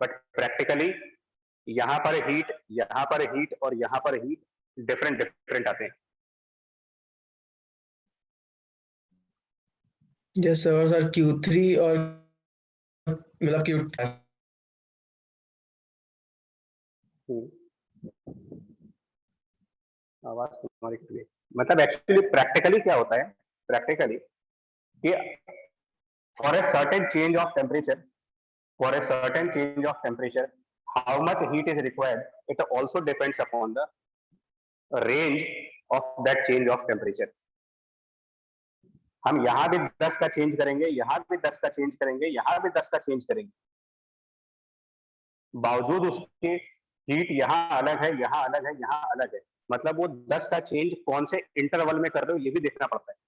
बट प्रैक्टिकली यहां पर हीट, यहां पर हीट और यहां पर हीट डिफरेंट आते हैं। यस सर, सर Q3 और मतलब Q आवाज तुम्हारी क्लियर, मतलब एक्चुअली प्रैक्टिकली क्या होता है, प्रैक्टिकली कि for a certain change of temperature, for a certain change of temperature, how much heat is required, it also depends upon the range of that change of temperature. हम यहाँ भी 10 का change करेंगे, यहाँ भी 10 का चेंज करेंगे, यहाँ भी 10 का चेंज करेंगे, बावजूद उसके हीट यहाँ अलग है, यहाँ अलग है, यहाँ अलग है। मतलब वो 10 का चेंज कौन से इंटरवल में कर रहे हो ये भी देखना पड़ता है।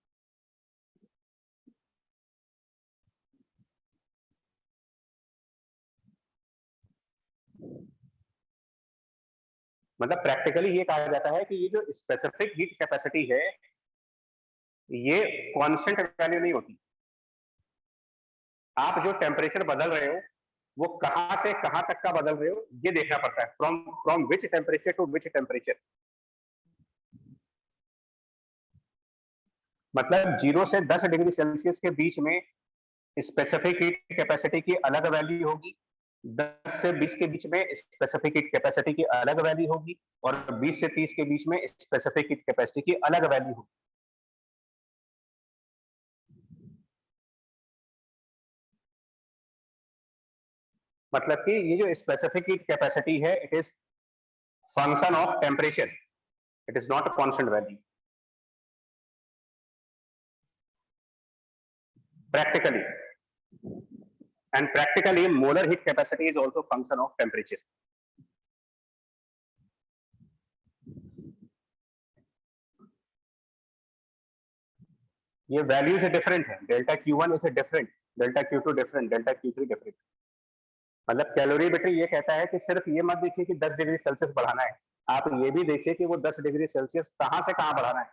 मतलब प्रैक्टिकली ये कहा जाता है कि ये जो स्पेसिफिक हीट कैपेसिटी है ये कांस्टेंट वैल्यू नहीं होती। आप जो टेम्परेचर बदल रहे हो वो कहां से कहां तक का बदल रहे हो ये देखना पड़ता है, from which temperature to which temperature. मतलब 0 से 10 डिग्री सेल्सियस के बीच में स्पेसिफिक हीट कैपेसिटी की अलग वैल्यू होगी, 10 से 20 के बीच में स्पेसिफिक हीट कैपेसिटी की अलग वैल्यू होगी, और 20 से 30 के बीच में स्पेसिफिक हीट कैपेसिटी की अलग वैल्यू होगी। मतलब कि ये जो स्पेसिफिक हीट कैपेसिटी है it is function of temperature, it is not a constant value. Practically, and practically molar heat capacity is also function of temperature. ये वैल्यूज डिफरेंट है, delta Q1 is different, delta Q2 different, delta Q3 different. मतलब calorimetry ये कहता है कि सिर्फ ये मत देखिए कि 10 डिग्री सेल्सियस बढ़ाना है, आप ये भी देखिए कि वो 10 डिग्री सेल्सियस कहां से कहां बढ़ाना है।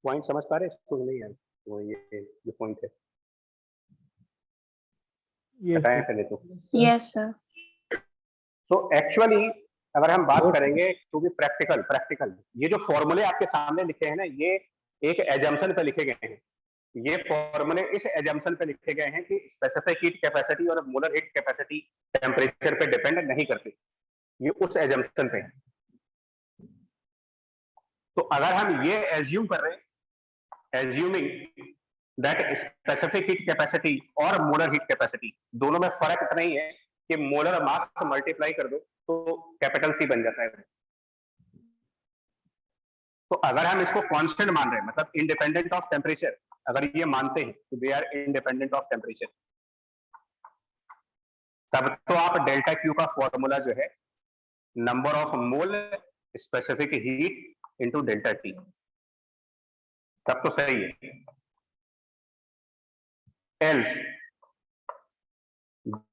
पॉइंट समझ पा रहे हैं इसको नहीं है? वो ये पॉइंट है, Yes, बताएं sir. पहले तो। Yes, sir. तो एक्चुअली अगर हम बात करेंगे टू बी प्रैक्टिकल ये जो फॉर्मूले आपके सामने लिखे हैं ना ये एक एजम्पशन पे लिखे गए हैं। ये फॉर्मूले इस एजम्पशन पे लिखे गए हैं कि स्पेसिफिक हीट कैपेसिटी और मोलर हीट कैपेसिटी टेम्परेचर पे डिपेंड नहीं करती, ये उस एजम्पशन पे है। तो अगर हम ये एज्यूम कर रहे हैं, assuming that specific heat capacity और मोलर हीट कैपेसिटी दोनों में फर्क इतना ही है कि मोलर मास से मल्टीप्लाई कर दो तो कैपिटल सी बन जाता है। तो अगर हम इसको कांस्टेंट मान रहे हैं मतलब इंडिपेंडेंट ऑफ टेम्परेचर, अगर ये मानते हैं कि they are independent of temperature, तब तो आप डेल्टा क्यू का फॉर्मूला जो है number of mole specific heat into delta T, तब तो सही है। एल्स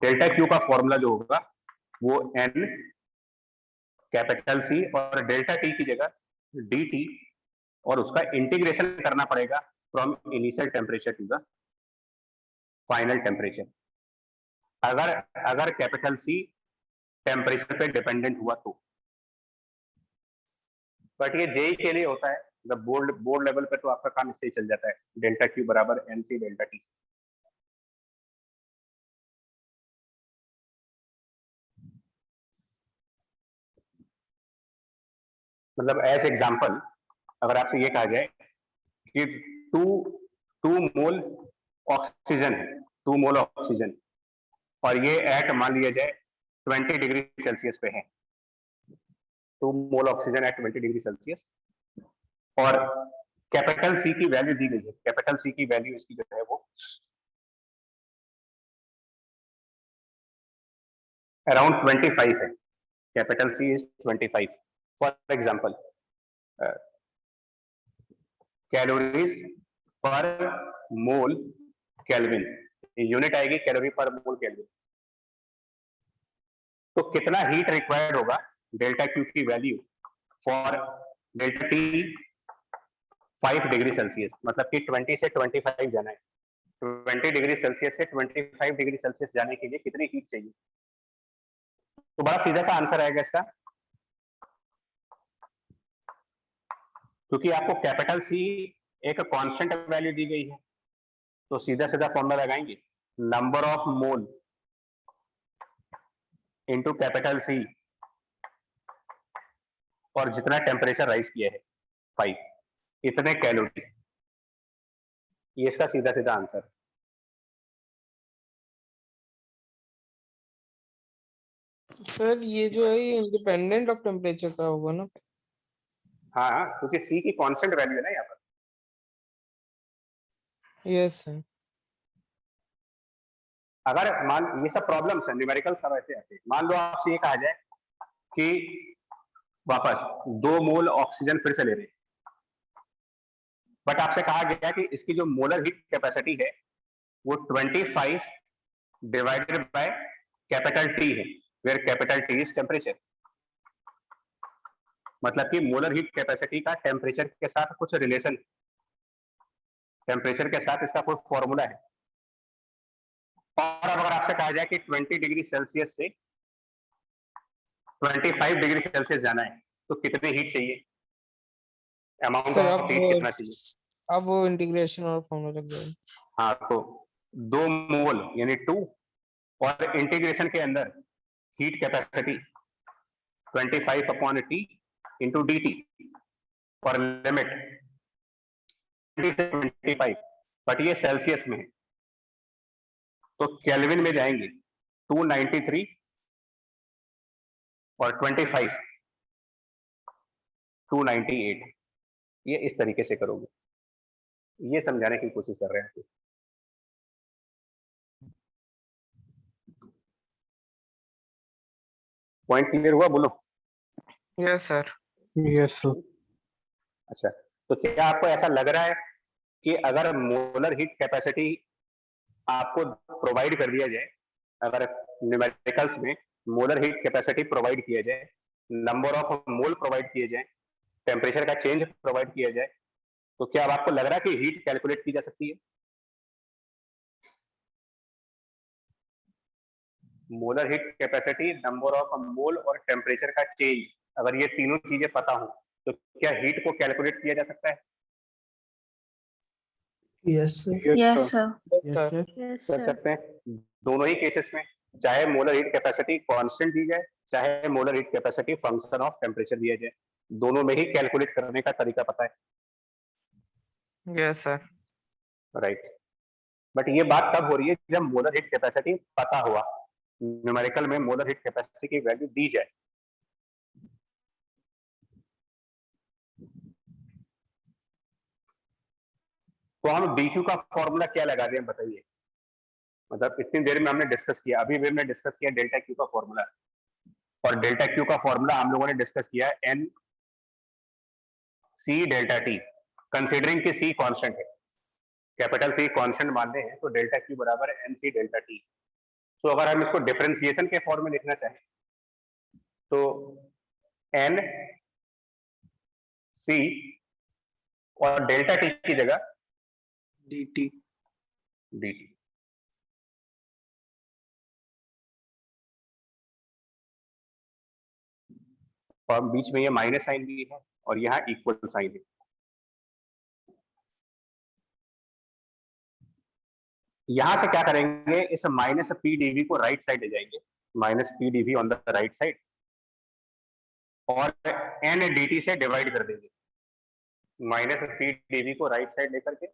डेल्टा क्यू का फॉर्मूला जो होगा वो एन कैपिटल सी और डेल्टा टी की जगह डी टी, और उसका इंटीग्रेशन करना पड़ेगा from initial temperature to the final temperature, अगर कैपिटल सी टेम्परेचर पे डिपेंडेंट हुआ तो। बट ये जेई के लिए होता है, जब बोर्ड लेवल पे तो आपका काम इससे ही चल जाता है, डेल्टा क्यू बराबर एन सी डेल्टा टी। मतलब एज एग्जांपल अगर आपसे ये कहा जाए कि टू मोल ऑक्सीजन है, 2 मोल ऑक्सीजन, और ये एट मान लिया जाए 20 डिग्री सेल्सियस पे है, 2 mole oxygen at 20 degree Celsius, और कैपिटल सी की वैल्यू दी गई है। कैपिटल सी की वैल्यू इसकी जो है वो अराउंड 25 है, capital C is 25। For example calories per mole Kelvin, unit आएगी कैलोरी पर मोल केल्विन। तो कितना हीट रिक्वायर्ड होगा डेल्टा क्यू की value for delta T 5 degree Celsius, मतलब कि 20 से 25 जाना है, 20 डिग्री सेल्सियस से 25 डिग्री सेल्सियस जाने के लिए कितनी हीट चाहिए? तो बड़ा सीधा सा आंसर आएगा इसका, क्योंकि आपको कैपिटल सी एक कांस्टेंट वैल्यू दी गई है, तो सीधा सीधा फॉर्मूला लगाएंगे number of mole into capital C और जितना टेम्परेचर राइज किया है 5, इतने कैलोरी। ये इसका सीधा सीधा आंसर। सर ये जो है ये इंडिपेंडेंट ऑफ टेम्परेचर का होगा ना? हाँ हाँ, क्योंकि सी की कांस्टेंट वैल्यू है ना यहाँ पर। Yes sir. अगर मान, ये सब प्रॉब्लम्स है, न्यूमेरिकल सब ऐसे आते हैं। मान लो आपसे ये कहा जाए कि वापस 2 मोल ऑक्सीजन फिर से ले रहे हैं, बट आपसे कहा गया कि इसकी जो मोलर हीट कैपेसिटी है वो 25 डिवाइडेड बाय कैपिटल टी है, where capital T is temperature. मतलब कि मोलर हीट कैपेसिटी का टेम्परेचर के साथ कुछ रिलेशन, टेम्परेचर के साथ इसका कोई फॉर्मूला है। और अब अगर आपसे कहा जाए कि 20 डिग्री सेल्सियस से 25 डिग्री सेल्सियस जाना है तो कितनी हीट चाहिए, अमाउंट सर ऑफ हीट कितना चाहिए? अब वो इंटीग्रेशन और फॉर्मूला लग जाएगा। हाँ, तो 2 मोल यानी 2 और इंटीग्रेशन के अंदर heat capacity 25 upon T into D T और लिमिट 25, बट ये सेल्सियस में है तो केल्विन में जाएंगे 293 और 25 298। ये इस तरीके से करोगे, ये समझाने की कोशिश कर रहे हैं। पॉइंट क्लियर हुआ? बोलो। Yes sir. Yes, sir. अच्छा, तो क्या आपको ऐसा लग रहा है कि अगर मोलर हीट कैपेसिटी आपको प्रोवाइड कर दिया जाए, अगर न्यूमेरिकल्स में मोलर हीट कैपेसिटी प्रोवाइड किया जाए, नंबर ऑफ मोल प्रोवाइड किए जाए, टेम्परेचर का चेंज प्रोवाइड किया जाए, तो क्या अब आपको लग रहा है कि हीट कैलकुलेट की जा सकती है? Molar heat capacity, number of मोल और टेम्परेचर का चेंज, अगर ये तीनों चीजें पता हो तो क्या हीट को कैलकुलेट किया जा सकता है? Yes sir. Yes, sir. Yes, Sir. sir. Yes, कर sir. सकते हैं दोनों ही केसेस में, चाहे मोलर हीट कैपेसिटी कांस्टेंट दी जाए, चाहे molar heat capacity function of temperature दिया जाए, दोनों में ही कैलकुलेट करने का तरीका पता है। Yes sir. राइट, बट ये बात तब हो रही है जब मोलर हीट कैपेसिटी पता हुआ, न्यूमेरिकल में मोलर हीट कैपेसिटी की वैल्यू दी जाए। तो हम DQ का फॉर्मूला क्या लगा दें बताइए? मतलब इतनी देर में हमने डिस्कस किया, अभी भी हमने डिस्कस किया डेल्टा क्यू का फॉर्मूला, और डेल्टा क्यू का फॉर्मूला हम लोगों ने डिस्कस किया n C delta T, considering कि सी कांस्टेंट है, कैपिटल सी कांस्टेंट मानते हैं, तो डेल्टा क्यू बराबर एन सी डेल्टा टी। तो अगर हम इसको डिफरेंशिएशन के फॉर्म में लिखना चाहें तो एन सी और डेल्टा टी की जगह dt डी टी। और बीच में ये माइनस साइन भी है और यहाँ इक्वल साइन है। यहां से क्या करेंगे, इस माइनस पी डीवी को राइट साइड ले जाएंगे, minus P dV on the right side, और एन डी टी से डिवाइड कर देंगे, माइनस पी डीवी को राइट साइड लेकर के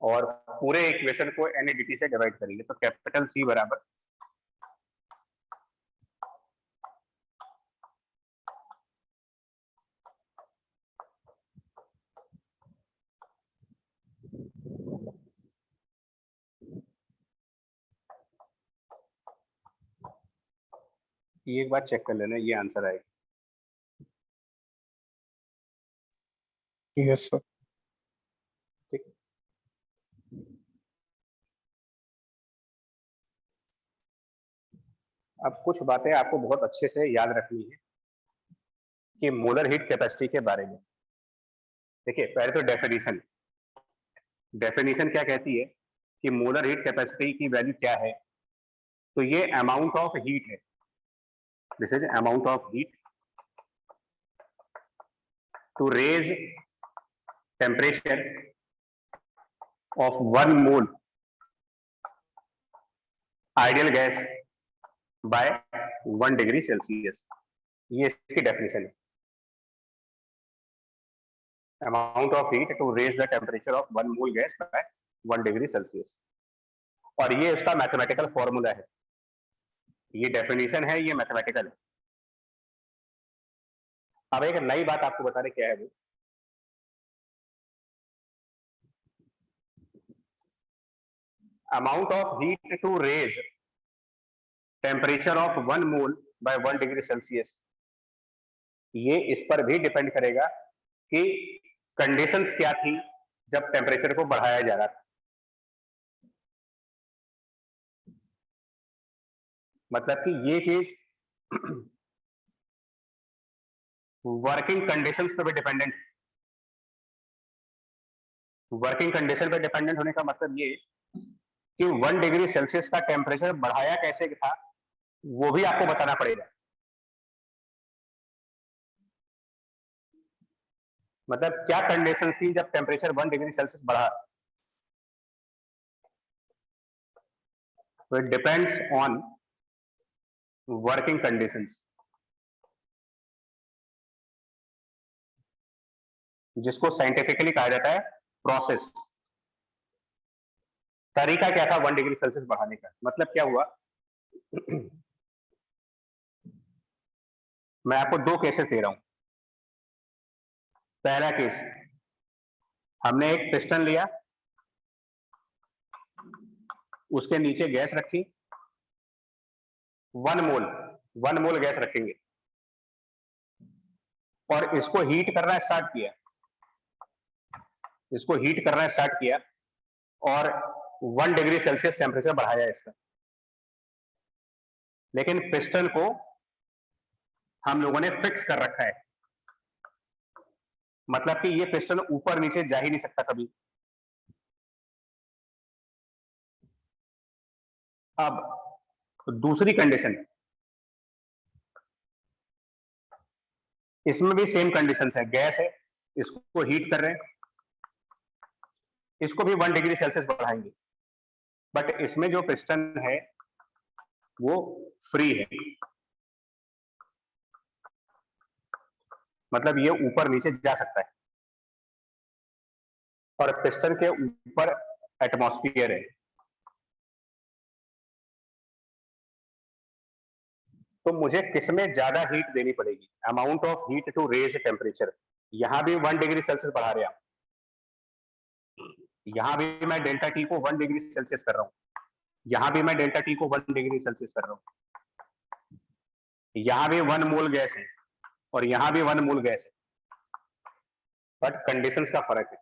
और पूरे इक्वेशन को एन डी टी से डिवाइड करेंगे। तो कैपिटल सी बराबर ये एक बार चेक कर लेना, ये आंसर आएगा। Yes, sir. ठीक, अब कुछ बातें आपको बहुत अच्छे से याद रखनी है कि मोलर हीट कैपेसिटी के बारे में। देखिए, पहले तो डेफिनेशन क्या कहती है कि मोलर हीट कैपेसिटी की वैल्यू क्या है, तो ये अमाउंट ऑफ हीट है, this is amount of heat to raise temperature of 1 mole ideal gas by 1 degree Celsius. ये इसकी डेफिनेशन है, amount of heat to raise the temperature of 1 mole gas by 1 degree Celsius. और ये उसका mathematical formula है, ये definition है, ये मैथमेटिकल है। अब एक नई बात आपको बता रहे क्या है वो, amount of heat to raise temperature of 1 mole by 1 degree Celsius. ये इस पर भी डिपेंड करेगा कि कंडीशंस क्या थी जब टेम्परेचर को बढ़ाया जा रहा था। मतलब कि ये चीज वर्किंग कंडीशंस पे भी डिपेंडेंट। वर्किंग कंडीशन पे डिपेंडेंट होने का मतलब ये कि 1 डिग्री सेल्सियस का टेम्परेचर बढ़ाया कैसे था वो भी आपको बताना पड़ेगा। मतलब क्या कंडीशन थी जब टेम्परेचर 1 डिग्री सेल्सियस बढ़ा। तो it depends on working conditions, जिसको साइंटिफिकली कहा जाता है प्रोसेस। तरीका क्या था 1 डिग्री सेल्सियस बढ़ाने का? मतलब क्या हुआ, मैं आपको 2 केसेस दे रहा हूं। पहला केस, हमने एक पिस्टन लिया, उसके नीचे गैस रखी, 1 मोल गैस रखेंगे, और इसको हीट करना स्टार्ट किया, और 1 डिग्री सेल्सियस टेम्परेचर बढ़ाया इसका। लेकिन पिस्टन को हम लोगों ने फिक्स कर रखा है, मतलब कि ये पिस्टन ऊपर नीचे जा ही नहीं सकता कभी। अब दूसरी कंडीशन, इसमें भी सेम कंडीशंस है, गैस है, इसको हीट कर रहे हैं, इसको भी 1 डिग्री सेल्सियस बढ़ाएंगे, बट इसमें जो पिस्टन है वो फ्री है, मतलब ये ऊपर नीचे जा सकता है, और पिस्टन के ऊपर एटमॉस्फेयर है। तो मुझे किसमें ज्यादा हीट देनी पड़ेगी? Amount of heat to raise temperature. यहां भी 1 डिग्री सेल्सियस बढ़ा रहे हैं, यहां भी मैं डेल्टा टी को 1 डिग्री सेल्सियस कर रहा हूं, यहां भी मैं डेल्टा टी को 1 डिग्री सेल्सियस कर रहा हूं, यहां भी 1 मोल गैस है और यहां भी 1 मोल गैस है, बट कंडीशंस का फर्क है।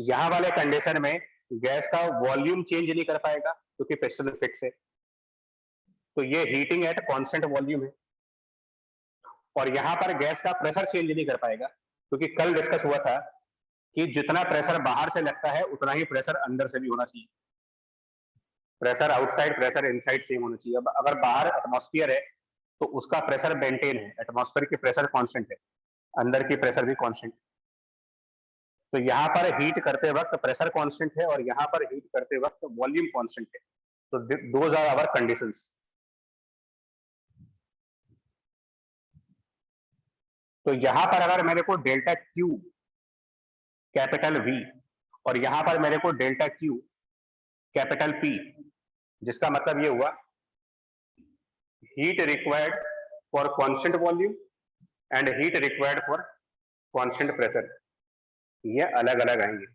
यहां वाले कंडीशन में गैस का वॉल्यूम चेंज नहीं कर पाएगा क्योंकि पिस्टन फिक्स है, तो ये हीटिंग एट कांस्टेंट वॉल्यूम है। और यहां पर गैस का प्रेशर चेंज नहीं कर पाएगा क्योंकि कल डिस्कस हुआ था कि जितना प्रेशर बाहर से लगता है उतना ही प्रेशर अंदर से भी होना चाहिए। Pressure outside, pressure inside same होना चाहिए। अब अगर बाहर एटमॉस्फेयर है तो उसका प्रेशर मेंटेन है, एटमॉस्फेयर की प्रेशर कांस्टेंट है, अंदर की प्रेशर भी कांस्टेंट। तो यहाँ पर हीट करते वक्त प्रेशर कांस्टेंट है और यहाँ पर हीट करते वक्त वॉल्यूम कांस्टेंट है। तो दोज आर आवर कंडीशंस। तो यहां पर अगर मेरे को डेल्टा क्यू कैपिटल वी और यहां पर मेरे को डेल्टा क्यू कैपिटल पी, जिसका मतलब ये हुआ heat required for constant volume and heat required for constant pressure, ये अलग अलग आएंगे।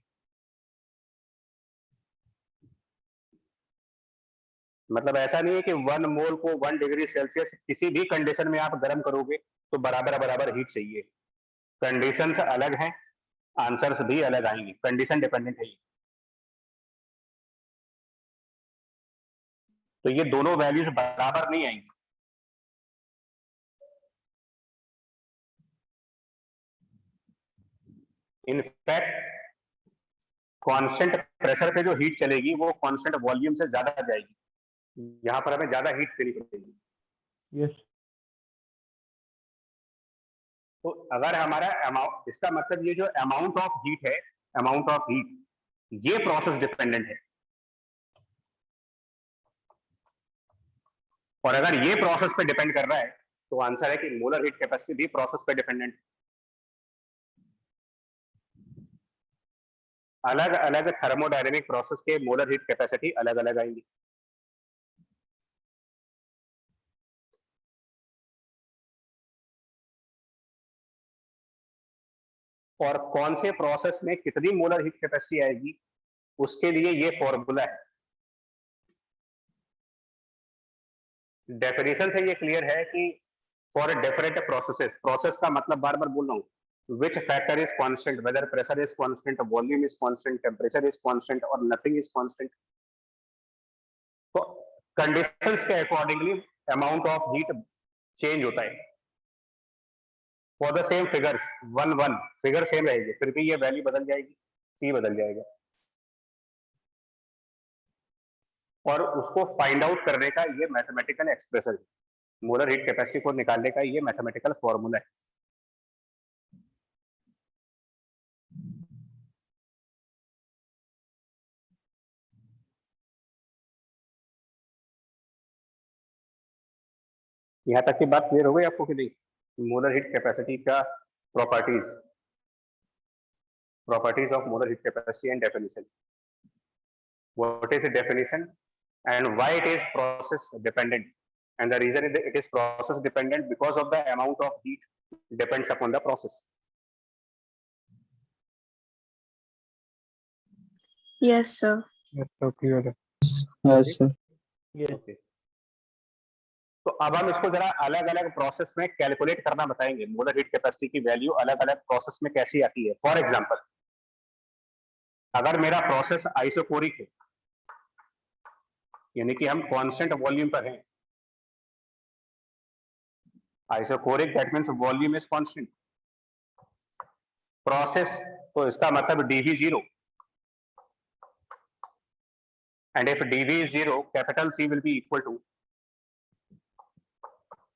मतलब ऐसा नहीं है कि 1 मोल को 1 डिग्री सेल्सियस किसी भी कंडीशन में आप गर्म करोगे तो बराबर बराबर हीट चाहिए। कंडीशंस अलग हैं, आंसर्स भी अलग आएंगे, कंडीशन डिपेंडेंट है ये। तो ये दोनों वैल्यूज बराबर नहीं आएंगी। इनफैक्ट कांस्टेंट प्रेशर पे जो हीट चलेगी वो कांस्टेंट वॉल्यूम से ज्यादा जाएगी, यहां पर हमें ज्यादा हीट देनी पड़ेगी। यस तो अगर हमारा अमाउंट, इसका मतलब ये जो अमाउंट ऑफ हीट है, अमाउंट ऑफ हीट, ये प्रोसेस डिपेंडेंट है। और अगर ये प्रोसेस पे डिपेंड कर रहा है तो आंसर है कि मोलर हीट कैपेसिटी भी प्रोसेस पे डिपेंडेंट। अलग अलग थर्मोडायनेमिक प्रोसेस के मोलर हीट कैपेसिटी अलग अलग आएंगी। और कौन से प्रोसेस में कितनी मोलर हीट कैपेसिटी आएगी उसके लिए ये फॉर्मूला है। डेफिनेशन से ये क्लियर है कि फॉर डिफरेंट प्रोसेसेस, प्रोसेस का मतलब बार बार बोल रहा हूं, which factor is constant, whether pressure is constant, volume is constant, temperature is constant और नथिंग इज कांस्टेंट। तो कंडीशंस के accordingly amount of heat change होता है। For the same figures 1 1 figure same रहेगी, फिर भी ये वैल्यू बदल जाएगी, सी बदल जाएगा। और उसको फाइंड आउट करने का ये mathematical expression, molar heat capacity को निकालने का ये मैथमेटिकल फॉर्मूला है। यहां तक की बात क्लियर हो गई आपको कि नहीं? मोलर हीट कैपेसिटी का properties of molar heat capacity and definition. What is the definition and why it is process dependent? And the reason it is process dependent because of the amount of heat depends upon the process. Yes, sir. Yes, sir. Clear है. Yes, sir. Yes. Okay. तो अब हम इसको जरा अलग अलग process में calculate करना बताएंगे, मोलर हीट कैपेसिटी की वैल्यू अलग अलग प्रोसेस में कैसी आती है। फॉर एग्जांपल, अगर मेरा प्रोसेस आइसोकोरिक है, यानी कि हम कांस्टेंट वॉल्यूम पर हैं, isochoric that means volume is constant, process तो इसका मतलब dV 0, and if dV is 0, capital C will be equal to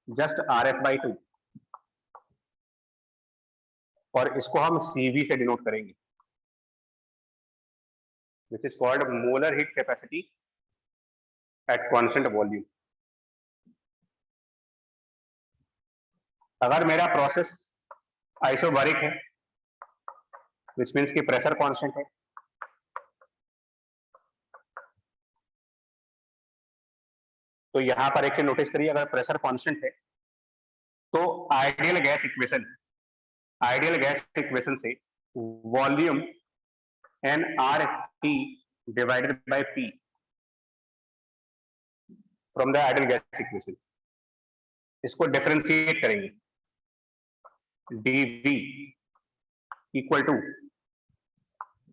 just RF by 2, और इसको हम CV से डिनोट करेंगे, which is called molar heat capacity at constant volume. अगर मेरा प्रोसेस आइसोबारिक है, which means कि प्रेशर कांस्टेंट है, तो यहां पर एक चीज नोटिस करिए, अगर प्रेशर कांस्टेंट है तो आइडियल गैस इक्वेशन से volume nRT divided by P from the ideal gas equation, इसको डिफरेंशिएट करेंगे, dV इक्वल टू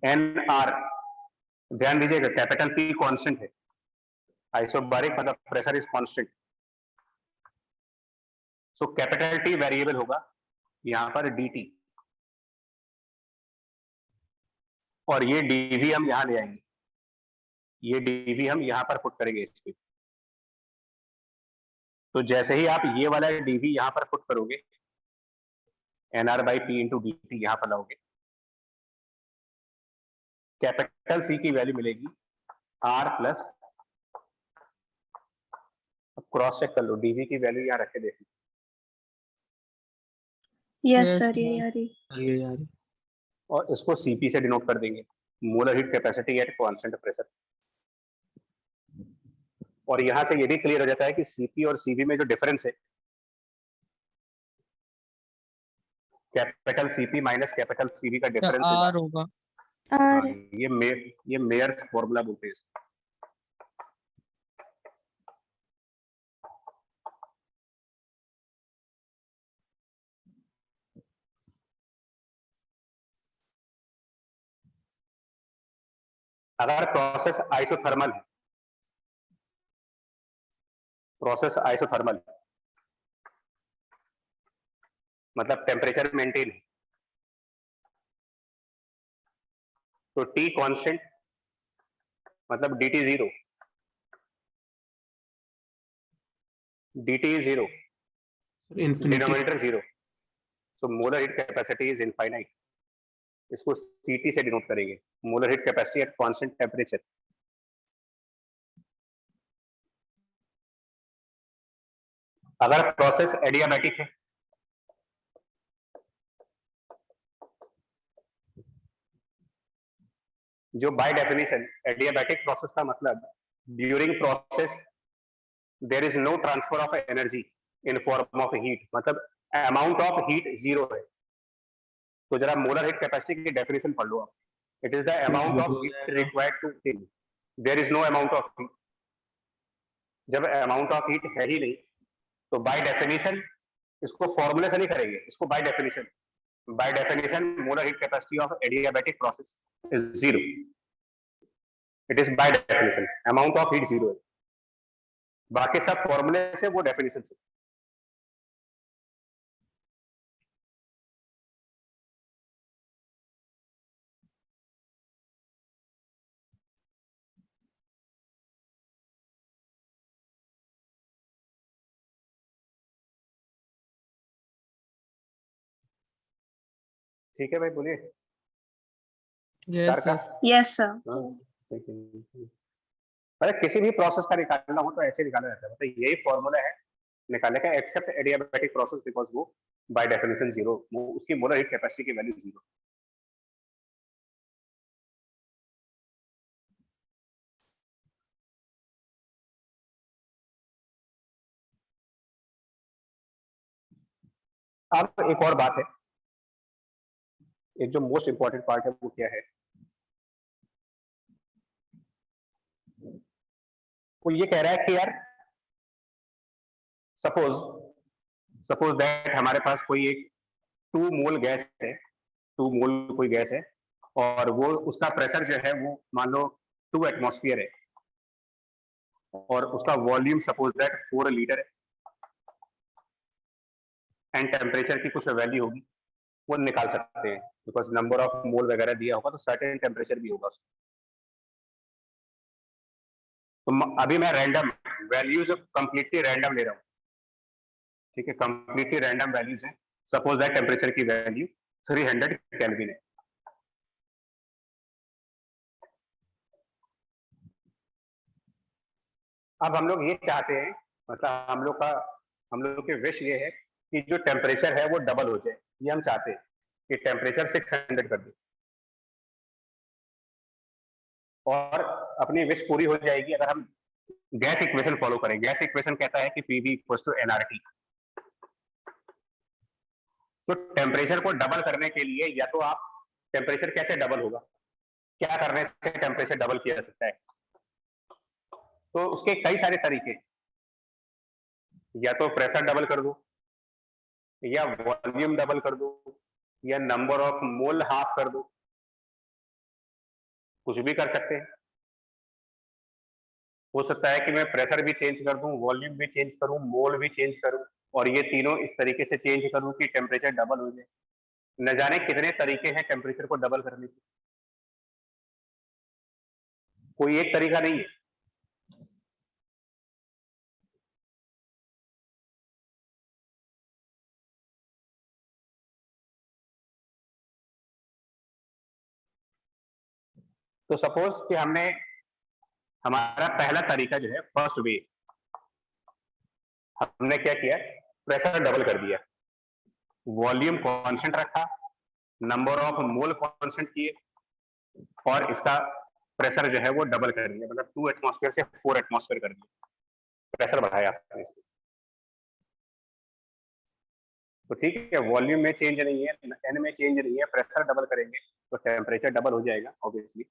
nR, ध्यान दीजिएगा कैपिटल P कांस्टेंट है, आइसोबारिक मतलब pressure is constant, so capital T variable होगा यहां पर dt, और ये dV हम यहां ले आएंगे, ये dV हम यहां पर पुट करेंगे इस पे। तो जैसे ही आप ये वाला dV यहां पर पुट करोगे, nR by P into dt यहां पर लाओगे, कैपिटल C की वैल्यू मिलेगी R प्लस, क्रॉस चेक कर लो, dV की वैल्यू यहां रखे देखिए, Yes, Yes, sir. sir. ये यारी. और इसको Cp से डिनोट कर देंगे, molar heat capacity at constant pressure. और यहां से ये भी क्लियर हो जाता है कि Cp और Cv में जो डिफरेंस है, capital Cp minus capital Cv का डिफरेंस है, R होगा। और ये मेयर्स फॉर्मूला बोलते हैं इसको। अगर प्रोसेस आइसोथर्मल मतलब टेम्परेचर मेंटेन है, तो T कांस्टेंट मतलब dt 0, dt is 0, denominator 0, so molar heat capacity is infinite, इसको Ct से डिनोट करेंगे, molar heat capacity at constant temperature. अगर प्रोसेस एडियाबैटिक है, जो बाय डेफिनेशन एडियाबैटिक प्रोसेस का मतलब during process there is no transfer of energy in form of heat, मतलब amount of heat zero है। तो जरा मोलर हीट कैपेसिटी की डेफिनेशन पढ़ लो आप। It is the amount of heat required to kill, there is no amount of heat. जब amount of heat है ही नहीं तो बाय डेफिनेशन इसको फॉर्मूले से नहीं करेंगे, इसको by definition molar heat capacity of adiabatic process is zero. It is by definition amount of heat zero है, बाकी सब फॉर्मूले से वो डेफिनेशन से। ठीक है भाई, बोलिए। Yes sir. Yes, sir. ठीक है। अरे किसी भी प्रोसेस का निकालना हो तो ऐसे निकाला जाता है, मतलब यही फॉर्मूला है निकालने का, एक्सेप्ट एडियाबैटिक प्रोसेस बिकॉज वो बाय डेफिनेशन जीरो, वो उसकी मोलर हीट कैपेसिटी की वैल्यू जीरो। अब एक और बात है, एक जो मोस्ट इंपॉर्टेंट पार्ट है वो क्या है, वो ये कह रहा है कि यार सपोज दैट हमारे पास कोई एक 2 मोल गैस है, 2 मोल कोई गैस है और वो उसका प्रेशर जो है वो मान लो 2 एटमॉस्फेयर है और उसका वॉल्यूम सपोज दैट 4 लीटर है एंड टेम्परेचर की कुछ वैल्यू होगी, वो निकाल सकते हैं बिकॉज नंबर ऑफ मोल वगैरह दिया होगा तो सर्टेन टेम्परेचर भी होगा उसका। तो अभी मैं रैंडम वैल्यूज कंप्लीटली रैंडम ले रहा हूँ, ठीक है, कंप्लीटली रैंडम वैल्यूज है। सपोज दैट टेम्परेचर की वैल्यू 300 केल्विन है। अब हम लोग ये चाहते हैं, मतलब हम लोग की विश ये है कि जो टेम्परेचर है वो डबल हो जाए, ये हम चाहते हैं कि टेम्परेचर 600 कर दे और अपनी विश पूरी हो जाएगी अगर हम गैस इक्वेशन फॉलो करें। गैस इक्वेशन कहता है कि PV इक्वल्स टू nRT। तो टेम्परेचर को डबल करने के लिए या तो आप टेम्परेचर कैसे डबल होगा, क्या करने से टेम्परेचर डबल किया जा सकता है, तो उसके कई सारे तरीके, या तो प्रेशर डबल कर दो या वॉल्यूम डबल कर दो या नंबर ऑफ मोल हाफ कर दो, कुछ भी कर सकते हैं। हो सकता है कि मैं प्रेशर भी चेंज कर दूं, वॉल्यूम भी चेंज करूं, मोल भी चेंज करूं और ये तीनों इस तरीके से चेंज करूं कि टेम्परेचर डबल हो जाए। न जाने कितने तरीके हैं टेम्परेचर को डबल करने के, कोई एक तरीका नहीं है। तो सपोज कि हमारा पहला तरीका जो है फर्स्ट वे, हमने क्या किया, प्रेशर डबल कर दिया, वॉल्यूम कांस्टेंट रखा, नंबर ऑफ मोल कांस्टेंट किए और इसका प्रेशर जो है वो डबल कर दिया, मतलब 2 एटमॉस्फेयर से 4 एटमॉस्फेयर कर दिया, प्रेशर बढ़ाया आपने इसमें। तो ठीक है, वॉल्यूम में चेंज नहीं है, एन में चेंज नहीं है, प्रेशर डबल करेंगे तो टेम्परेचर डबल हो जाएगा ऑब्वियसली।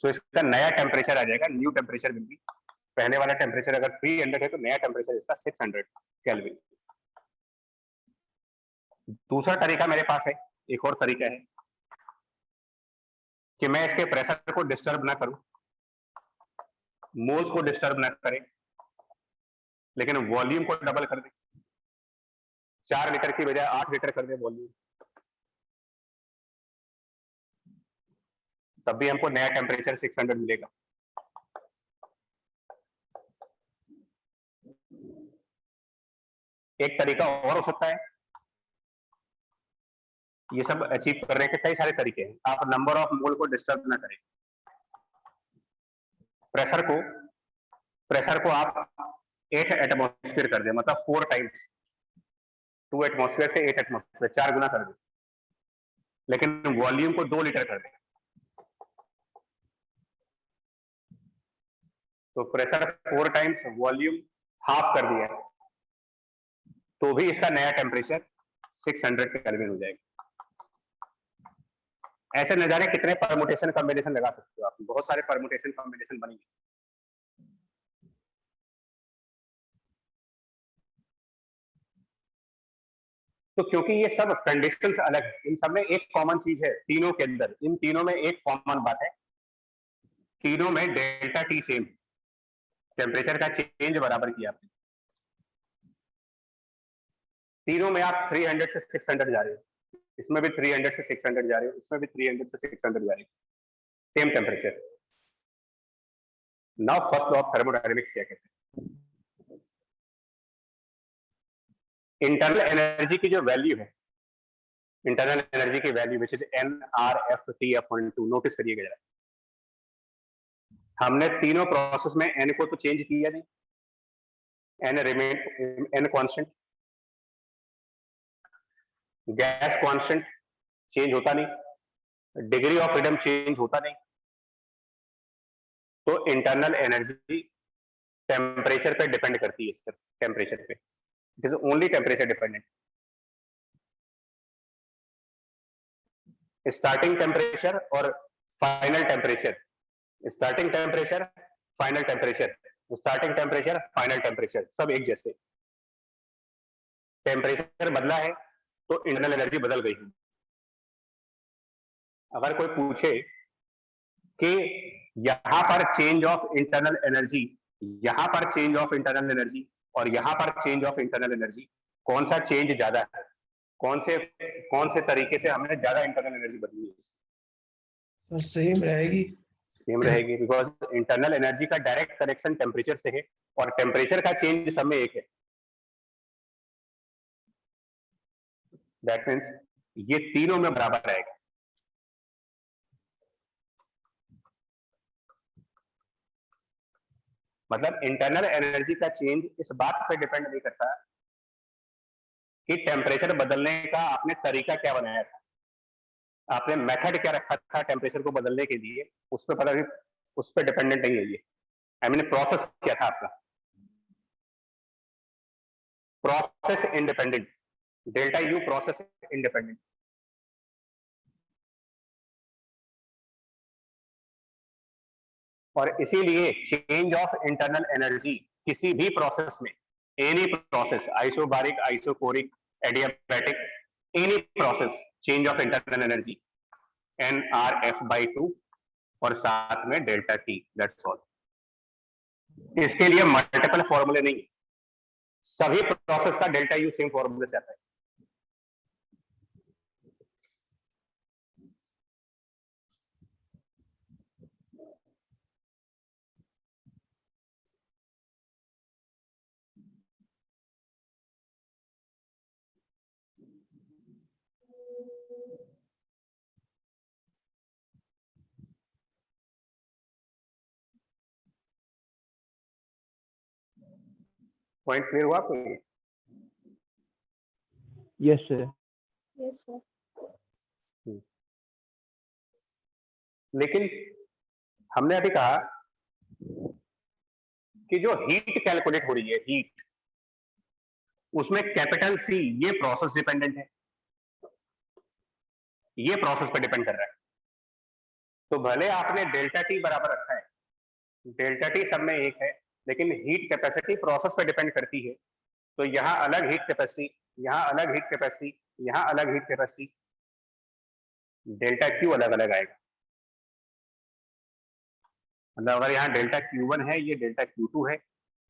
सो इसका नया टेम्परेचर आ जाएगा, न्यू टेम्परेचर विल बी, पहले वाला टेम्परेचर अगर 300 है तो नया टेम्परेचर इसका 600 केल्विन। दूसरा तरीका मेरे पास है, एक और तरीका है कि मैं इसके प्रेशर को डिस्टर्ब ना करूं, मोल्स को डिस्टर्ब ना करें, लेकिन वॉल्यूम को डबल कर दें, 4 लीटर की बजाय 8 लीटर कर दें वॉल्यूम, तब भी हमको नया टेम्परेचर 600 मिलेगा। एक तरीका और हो सकता है, ये सब अचीव करने के कई सारे तरीके हैं। आप नंबर ऑफ मोल को डिस्टर्ब ना करें, प्रेशर को आप 8 एटमॉस्फेयर कर दें, मतलब 4 टाइम्स, 2 एटमॉस्फेयर से 8 एटमॉस्फेयर, 4 गुना कर दें, लेकिन वॉल्यूम को 2 लीटर कर दें, तो प्रेशर 4 टाइम्स वॉल्यूम हाफ कर दिया तो भी इसका नया टेम्परेचर 600 केल्विन हो जाएगा। ऐसे न जाने कितने परमुटेशन कॉम्बिनेशन लगा सकते हो आप, बहुत सारे परमुटेशन कॉम्बिनेशन बनेंगे। तो क्योंकि ये सब कंडीशंस अलग है, इन सब में एक कॉमन चीज है तीनों के अंदर, इन तीनों में एक कॉमन बात है, तीनों में डेल्टा टी सेम, टेम्परेचर का चेंज बराबर किया आपने। तीनों में आप 300 से 600 जा रहे हो, इसमें भी 300 से 600 जा रहे हो, इसमें भी 300 से 600 जा रहे हो, same temperature. Now first law of thermodynamics क्या कहते हैं? इंटरनल एनर्जी की जो वैल्यू है, इंटरनल एनर्जी की value which is NRFTF12, notice करिएगा जरा, हमने तीनों प्रोसेस में n को तो चेंज किया नहीं, n remain, n constant, gas constant change होता नहीं, डिग्री ऑफ फ्रीडम चेंज होता नहीं, तो इंटरनल एनर्जी टेम्परेचर पे डिपेंड करती है, सिर्फ टेम्परेचर पे, it is only temperature dependent. Starting temperature और final temperature, starting temperature, final temperature, starting temperature, final temperature, सब एक जैसे। टेम्परेचर बदला है तो इंटरनल एनर्जी बदल गई है। अगर कोई पूछे कि यहां पर चेंज ऑफ इंटरनल एनर्जी, यहां पर चेंज ऑफ इंटरनल एनर्जी और यहां पर चेंज ऑफ इंटरनल एनर्जी, कौन सा चेंज ज्यादा है, कौन से तरीके से हमने ज्यादा इंटरनल एनर्जी बदली है? सर सेम रहेगी। सेम रहेगी, बिकॉज इंटरनल एनर्जी का डायरेक्ट कनेक्शन टेम्परेचर से है और टेम्परेचर का चेंज सब में एक है। दैट मीन्स ये तीनों में बराबर रहेगा। मतलब इंटरनल एनर्जी का चेंज इस बात पे डिपेंड नहीं करता कि टेम्परेचर बदलने का आपने तरीका क्या बनाया था, आपने मेथड क्या रखा था टेम्परेचर को बदलने के लिए, उस पर पता नहीं, उस पर डिपेंडेंट नहीं है ये। आई मीन प्रोसेस क्या था आपका, process independent, delta U process independent. और इसीलिए चेंज ऑफ इंटरनल एनर्जी किसी भी प्रोसेस में, any process, isobaric, isochoric, adiabatic, any process, change of internal energy NRF/2 और साथ में डेल्टा टी, दैट्स ऑल। इसके लिए मल्टीपल फॉर्मूले नहीं, सभी प्रोसेस का डेल्टा यू सेम फॉर्मूले से आता है। पॉइंट क्लियर हुआ आपको? Yes, sir. Yes, sir. लेकिन हमने अभी कहा कि जो हीट कैलकुलेट हो रही है, हीट, उसमें कैपिटल सी ये प्रोसेस डिपेंडेंट है, ये प्रोसेस पर डिपेंड कर रहा है। तो भले आपने डेल्टा टी बराबर रखा है, डेल्टा टी सब में एक है, लेकिन हीट कैपेसिटी प्रोसेस पर डिपेंड करती है। तो यहाँ अलग हीट कैपेसिटी, यहाँ अलग हीट कैपेसिटी, यहाँ अलग हीट कैपेसिटी, डेल्टा क्यू अलग अलग आएगा। मतलब अगर यहाँ डेल्टा Q1 है, ये डेल्टा Q2 है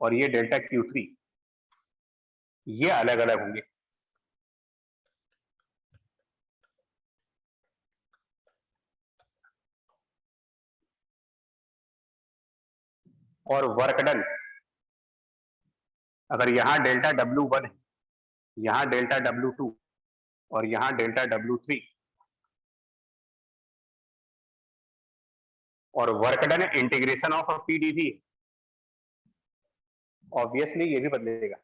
और ये डेल्टा Q3, ये अलग अलग होंगे। और वर्क डन, अगर यहाँ डेल्टा W1 है, यहाँ डेल्टा W2 और यहाँ डेल्टा W3, और work done integration of PdV, obviously ये भी बदलेगा,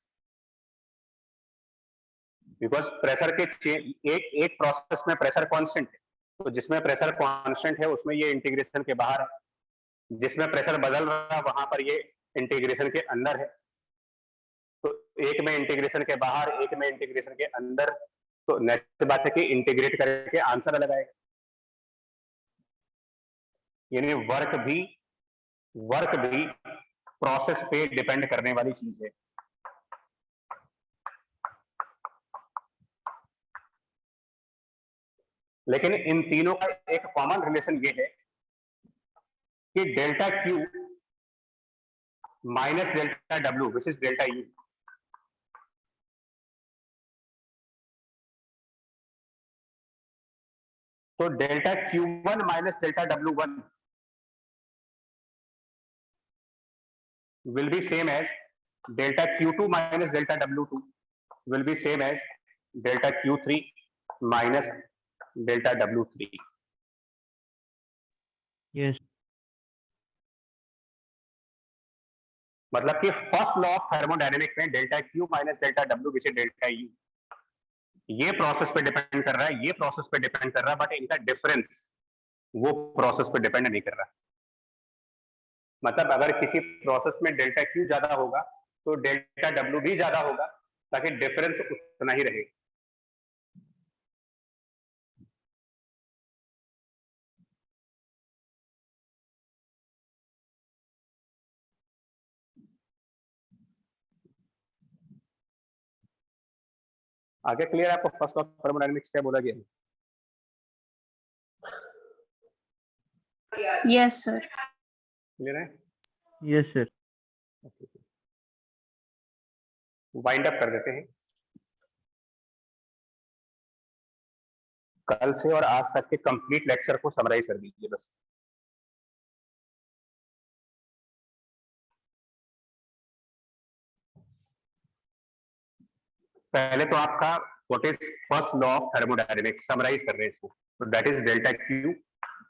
बिकॉज प्रेशर के एक प्रोसेस में प्रेशर कांस्टेंट है, तो जिसमें प्रेशर कांस्टेंट है उसमें ये इंटीग्रेशन के बाहर है, जिसमें प्रेशर बदल रहा है वहां पर ये इंटीग्रेशन के अंदर है, तो एक में इंटीग्रेशन के बाहर, एक में इंटीग्रेशन के अंदर, तो नेक्स्ट बात है कि इंटीग्रेट करके आंसर अलग आएगा। यानी वर्क भी प्रोसेस पे डिपेंड करने वाली चीज है। लेकिन इन तीनों का एक कॉमन रिलेशन ये है कि डेल्टा क्यू माइनस डेल्टा डब्ल्यू विच इज डेल्टा यू, तो delta Q1 minus delta W1 will be same as delta Q2 minus delta W2 will be same as delta Q3 minus delta W3. Yes. मतलब कि first law of thermodynamics में delta Q minus delta W विच delta U, ये process पे depend कर रहा है, ये process पे डिपेंड कर रहा है, बट इनका डिफरेंस वो प्रोसेस पे डिपेंड नहीं कर रहा। मतलब अगर किसी प्रोसेस में डेल्टा Q ज्यादा होगा तो डेल्टा W भी ज्यादा होगा, ताकि डिफरेंस उतना ही रहे। आगे क्लियर आपको फर्स्ट ऑफ थर्मोडायनेमिक्स क्या बोला गया? Yes, sir. क्लियर है? Yes, sir. वाइंड अप कर देते हैं। कल से और आज तक के कंप्लीट लेक्चर को समराइज कर दीजिए बस। पहले तो आपका what is first law of thermodynamics summarise कर रहे हैं इसको, तो that is delta Q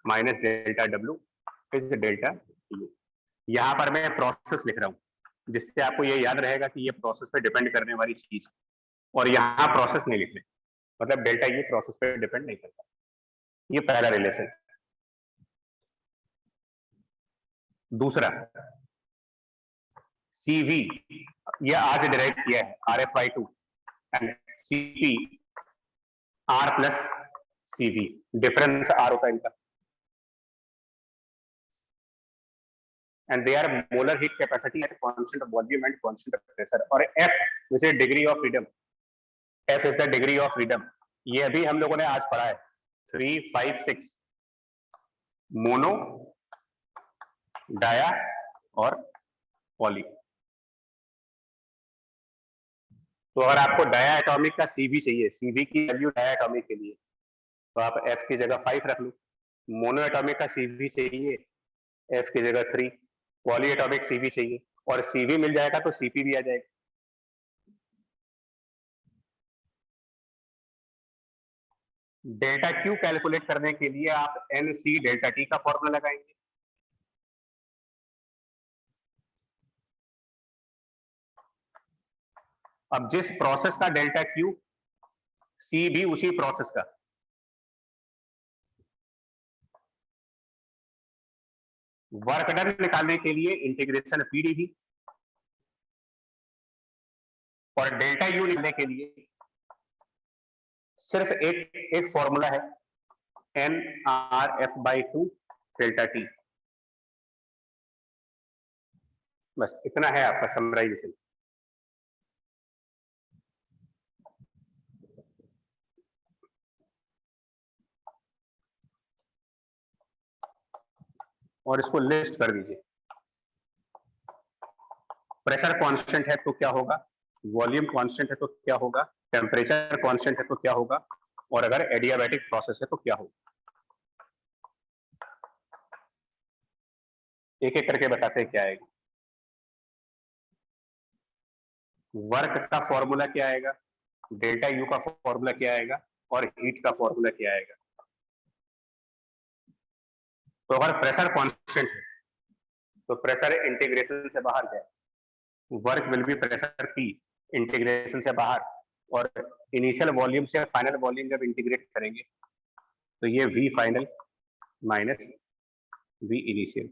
minus delta W is delta U। यहाँ पर मैं प्रोसेस लिख रहा हूँ जिससे आपको ये याद रहेगा कि ये प्रोसेस पे डिपेंड करने वाली चीज, और यहाँ प्रोसेस नहीं लिखने, मतलब डेल्टा U प्रोसेस पे डिपेंड नहीं करता। ये पहला रिलेशन। दूसरा CV, ये आज डिराइव किया है RF/2 and CP R plus CV, difference R होता है इनका, and they are molar heat capacity at constant volume and constant pressure, और F which is degree of freedom, F is the degree of freedom। ये अभी हम लोगों ने आज पढ़ा है 3, 5, 6 मोनो, डाया और पॉली। तो अगर आपको डाया एटॉमिक का CV चाहिए, CV की वैल्यू डाया एटॉमिक के लिए, तो आप F की जगह 5 रख लो। मोनो एटॉमिक का CV चाहिए, F की जगह 3, पॉली एटॉमिक CV चाहिए, और CV मिल जाएगा तो CP भी आ जाएगा। डेल्टा Q कैलकुलेट करने के लिए आप NC डेल्टा T का फॉर्मूला लगाएंगे। अब जिस प्रोसेस का डेल्टा Q, C भी उसी प्रोसेस का, वर्क डन निकालने के लिए इंटीग्रेशन PD भी, और डेल्टा U निकालने के लिए सिर्फ एक फॉर्मूला है NRF/2 डेल्टा T। बस इतना है आपका समराइजेशन। और इसको लिस्ट कर दीजिए। प्रेशर कांस्टेंट है तो क्या होगा, वॉल्यूम कांस्टेंट है तो क्या होगा, टेम्परेचर कांस्टेंट है तो क्या होगा, और अगर एडियाबैटिक प्रोसेस है तो क्या होगा। एक एक करके बताते हैं क्या आएगा। वर्क का फॉर्मूला क्या आएगा, डेल्टा U का फॉर्मूला क्या आएगा, और हीट का फॉर्मूला क्या आएगा। तो अगर प्रेशर कांस्टेंट है तो प्रेशर इंटीग्रेशन से बाहर जाए, work will be pressure P integration से बाहर, और इनिशियल वॉल्यूम से फाइनल वॉल्यूम जब इंटीग्रेट करेंगे तो ये V final minus V initial.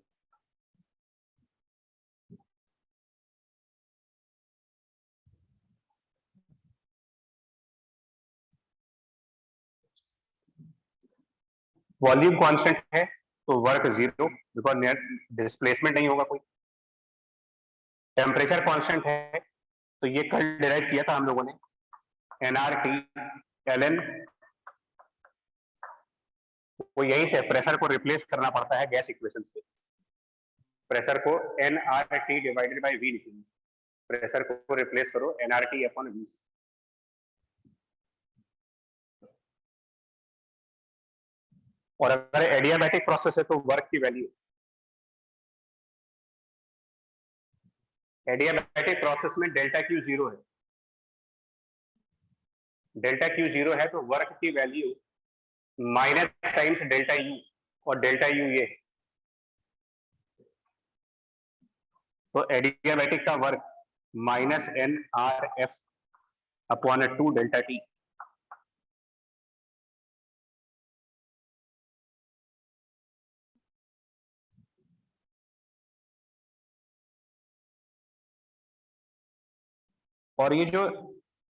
Volume constant है तो वर्क 0 बिकॉज डिस्प्लेसमेंट नहीं होगा कोई। टेम्परेचर कांस्टेंट है तो ये कल डिराइव किया था हम लोगों ने, nRT ln, वो यहीं से प्रेशर को रिप्लेस करना पड़ता है गैस इक्वेशन से। प्रेशर को nRT डिवाइडेड बाय V लिखेंगे, प्रेशर को रिप्लेस करो nRT अपॉन V। और अगर एडियाबैटिक प्रोसेस है तो वर्क की वैल्यू, एडियाबैटिक प्रोसेस में डेल्टा क्यू 0 है, डेल्टा क्यू 0 है तो वर्क की value minus times delta U, और डेल्टा यू ये, तो एडियाबैटिक का work minus nRF upon 2 delta T. और ये जो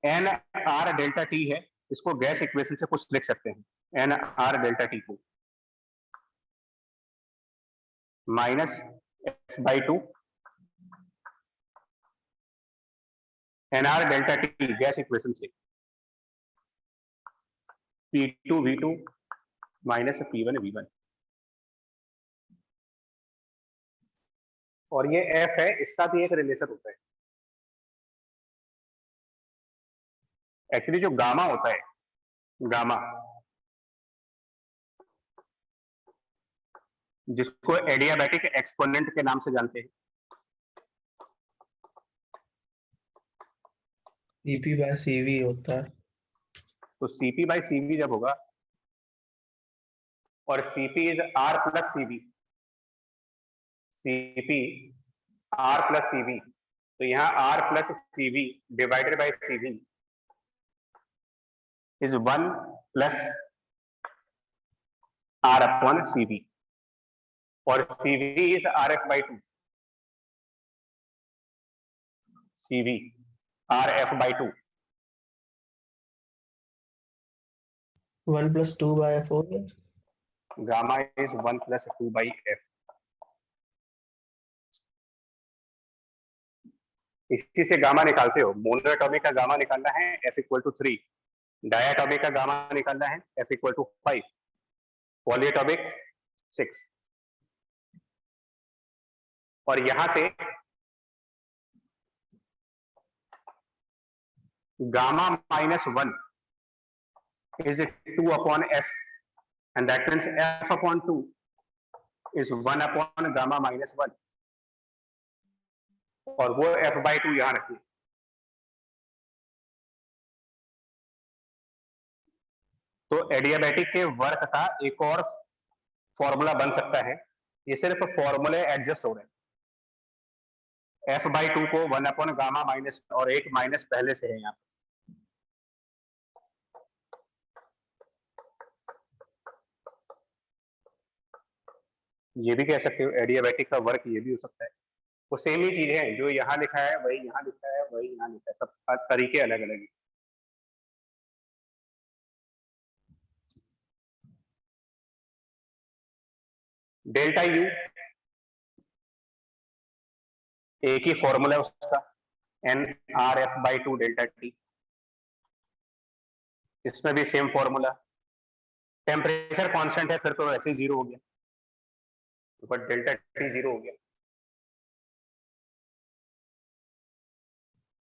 nR डेल्टा टी है इसको गैस इक्वेशन से कुछ लिख सकते हैं, nR डेल्टा टी को minus f/2 nR delta T gas equation से P2 V2 minus P1 V1, और ये F है, इसका भी एक रिलेशन होता है। एक्चुअली जो गामा होता है, गामा जिसको एडियाबैटिक एक्सपोनेंट के नाम से जानते हैं, CP/CV होता है। तो CP/CV जब होगा और CP is R plus CV, CP R plus CV, तो यहाँ R plus CV divided by CV is 1 plus R upon CV, और CV is RF/2, CV RF/2, 1 + 2/F हो गया। Gamma is 1 + 2/F। इसी से गामा निकालते हो, मोनोएटॉमिक का गामा निकालना है F = 3, डायटॉमिक का गामा निकालना है F = 5, पॉलीएटॉमिक 6, और यहां से gamma -1 is 2 upon F, and that means F upon 2 is 1 upon gamma -1, और वो F/2 यहां रखिए। तो एडियाबैटिक के वर्क का एक और फॉर्मूला बन सकता है, ये सिर्फ फॉर्मूले एडजस्ट हो रहे हैं। F/2 को 1 upon गामा माइनस, और एक माइनस पहले से है यहाँ, ये भी कह सकते हो एडियाबैटिक का वर्क ये भी हो सकता है। वो सेम ही चीज है, जो यहाँ लिखा है वही यहाँ लिखा है, वही यहाँ लिखा है, सब तरीके अलग अलग है। डेल्टा यू एक ही फॉर्मूला है उसका, nRF/2 डेल्टा टी, इसमें भी सेम फॉर्मूला। टेम्परेचर कांस्टेंट है फिर तो ऐसे ही 0 हो गया, बट डेल्टा टी 0 हो गया,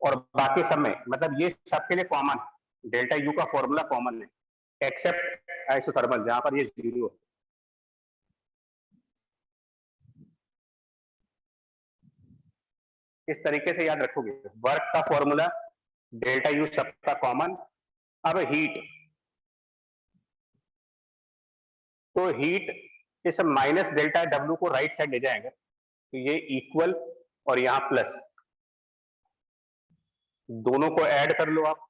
और बाकी सब में मतलब ये सबके लिए कॉमन, डेल्टा यू का फॉर्मूला कॉमन है एक्सेप्ट आइसोथर्मल जहां पर ये 0 है। इस तरीके से याद रखोगे, वर्क का फॉर्मूला डेल्टा यू सबका कॉमन। अब हीट, तो हीट इस माइनस डेल्टा डब्ल्यू को राइट साइड ले जाएंगे तो ये इक्वल, और यहाँ प्लस, दोनों को ऐड कर लो आप,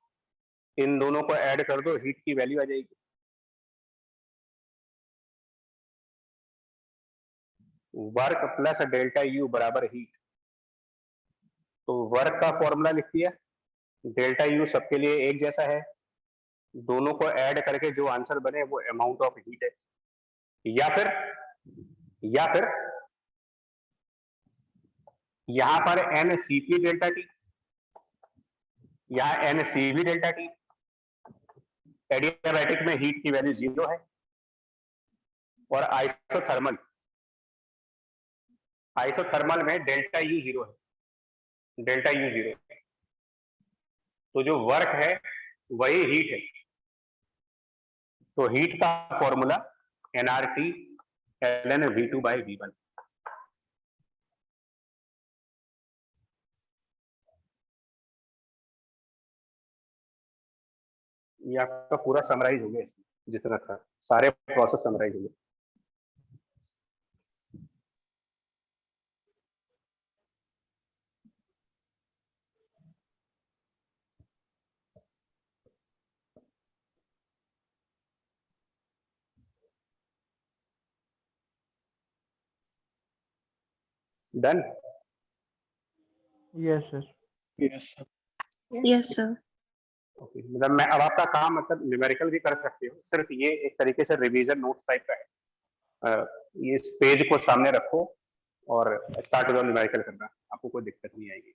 इन दोनों को ऐड कर दो, हीट की वैल्यू आ जाएगी वर्क प्लस डेल्टा यू बराबर हीट। तो वर्क का फॉर्मूला लिख दिया, डेल्टा यू सबके लिए एक जैसा है, दोनों को ऐड करके जो आंसर बने वो अमाउंट ऑफ हीट है। या फिर यहां पर NCP डेल्टा टी, यहां NCV डेल्टा टी। एडियाबैटिक में हीट की वैल्यू 0 है और आइसोथर्मल में डेल्टा U 0 है, डेल्टा U 0 है। तो जो वर्क है वही हीट है। तो हीट का फॉर्मूला nRT ln V2/V1। ये आपका पूरा समराइज हो गया, जितना था सारे प्रोसेस समराइज हो गए। Done. Yes, sir. Yes, sir. Okay, मतलब मैं अब आपका काम मतलब न्यूमेरिकल भी कर सकते हो, सिर्फ ये एक तरीके से रिवीजन नोट्स टाइप का है। ये इस पेज को सामने रखो और स्टार्ट हो जाओ न्यूमेरिकल करना, आपको कोई दिक्कत नहीं आएगी।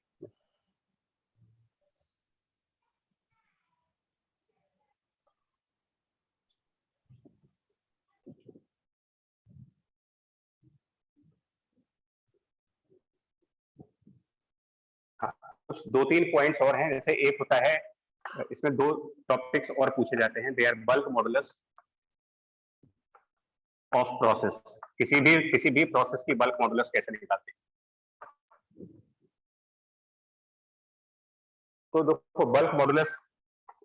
हाँ, कुछ 2-3 पॉइंट्स और हैं। जैसे एक होता है, इसमें 2 टॉपिक्स और पूछे जाते हैं। They are bulk modulus of process. किसी भी प्रोसेस की बल्क मॉडुलस कैसे निकालते हैं। तो देखो, बल्क मॉडुलस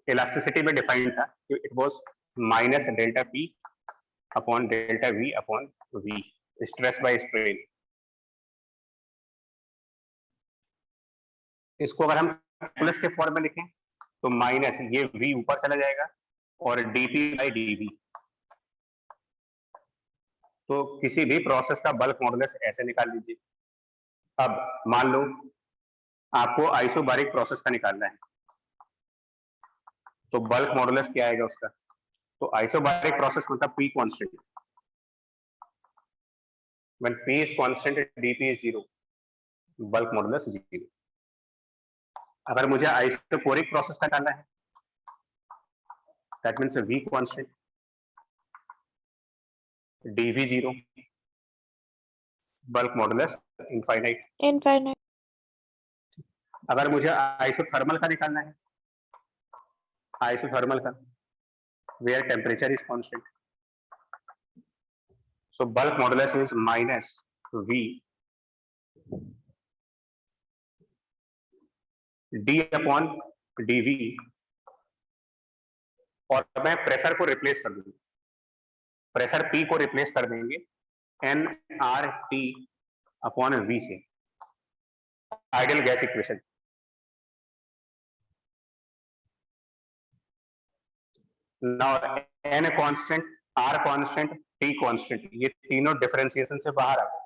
इलास्टिसिटी में डिफाइंड था कि it was minus delta P upon delta V upon V, stress by strain. इसको अगर हम प्लस के फॉर्म में लिखें तो माइनस ये V ऊपर चला जाएगा और dP/dV। तो किसी भी प्रोसेस का बल्क मॉडुलस ऐसे निकाल लीजिए। अब मान लो आपको आइसोबारिक प्रोसेस का निकालना है, तो बल्क मॉडुलस क्या आएगा उसका। तो आइसोबारिक प्रोसेस मतलब P constant, when P is constant dP is 0, bulk modulus 0। अगर मुझे आइसोकोरिक प्रोसेस का निकालना है, that means V constant, dV 0, bulk modulus infinite. अगर मुझे आइसोथर्मल का निकालना है, आइसोथर्मल का where temperature is constant, so bulk modulus is minus V D upon dV। और मैं प्रेशर को रिप्लेस कर दूंगा, प्रेशर P को रिप्लेस कर देंगे nRT अपॉन V से, ideal gas equation. Now n constant, R constant, T constant, ये तीनों डिफरेंशिएशन से बाहर आ गए।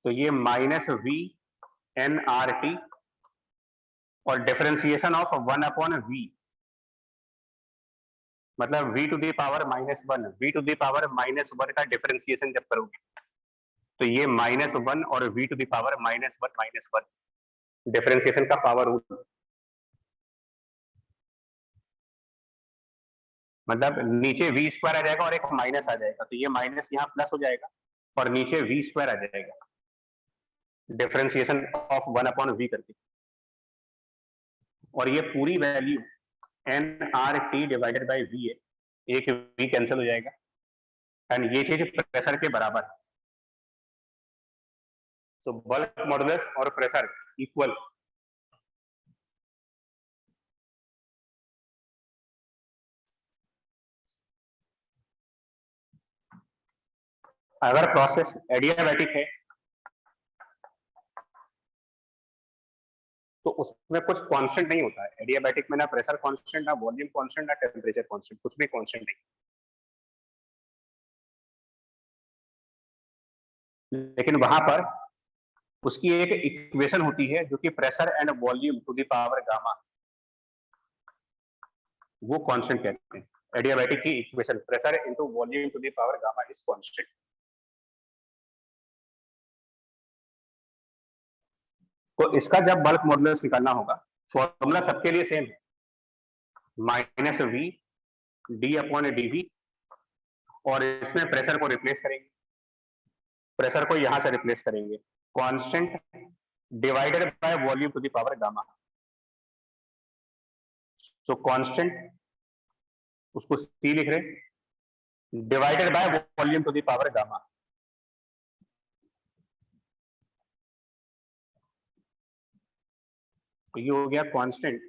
तो ये माइनस V nRT और डिफरेंशिएशन ऑफ 1 अपॉन V, मतलब V to the power -1, V to the power -1 का डिफरेंशिएशन जब करोगे तो ये -1 और V to the power -1 differentiation का पावर रूल, मतलब नीचे V स्क्वायर आ जाएगा और एक माइनस आ जाएगा, तो ये माइनस यहाँ प्लस हो जाएगा और नीचे V स्क्वायर आ जाएगा, डिफरेंशिएशन ऑफ 1 अपॉन V करके। और ये पूरी value nRT divided by V है, एक V कैंसिल हो जाएगा एंड ये चीज प्रेशर के बराबर है। तो बल्क मॉडुलस और प्रेशर इक्वल। अगर प्रोसेस एडियाबैटिक है तो उसमें कुछ कांस्टेंट नहीं होता है। एडियाबैटिक में ना प्रेशर कांस्टेंट, ना वॉल्यूम कांस्टेंट, ना टेम्परेचर कांस्टेंट, कुछ भी कांस्टेंट नहीं। लेकिन वहां पर उसकी एक इक्वेशन होती है जो कि pressure and volume to the power gamma, वो कांस्टेंट कहते हैं। एडियाबैटिक की equation pressure into volume to the power gamma is constant. तो इसका जब बल्क मॉडुलस निकालना होगा, फॉर्मूला सबके लिए सेम है, minus V D upon d V, और इसमें प्रेशर को रिप्लेस करेंगे, प्रेशर को यहां से रिप्लेस करेंगे, constant divided by volume to the power gamma. So constant उसको सी लिख रहे, divided by volume to the power gamma. तो ये हो गया कांस्टेंट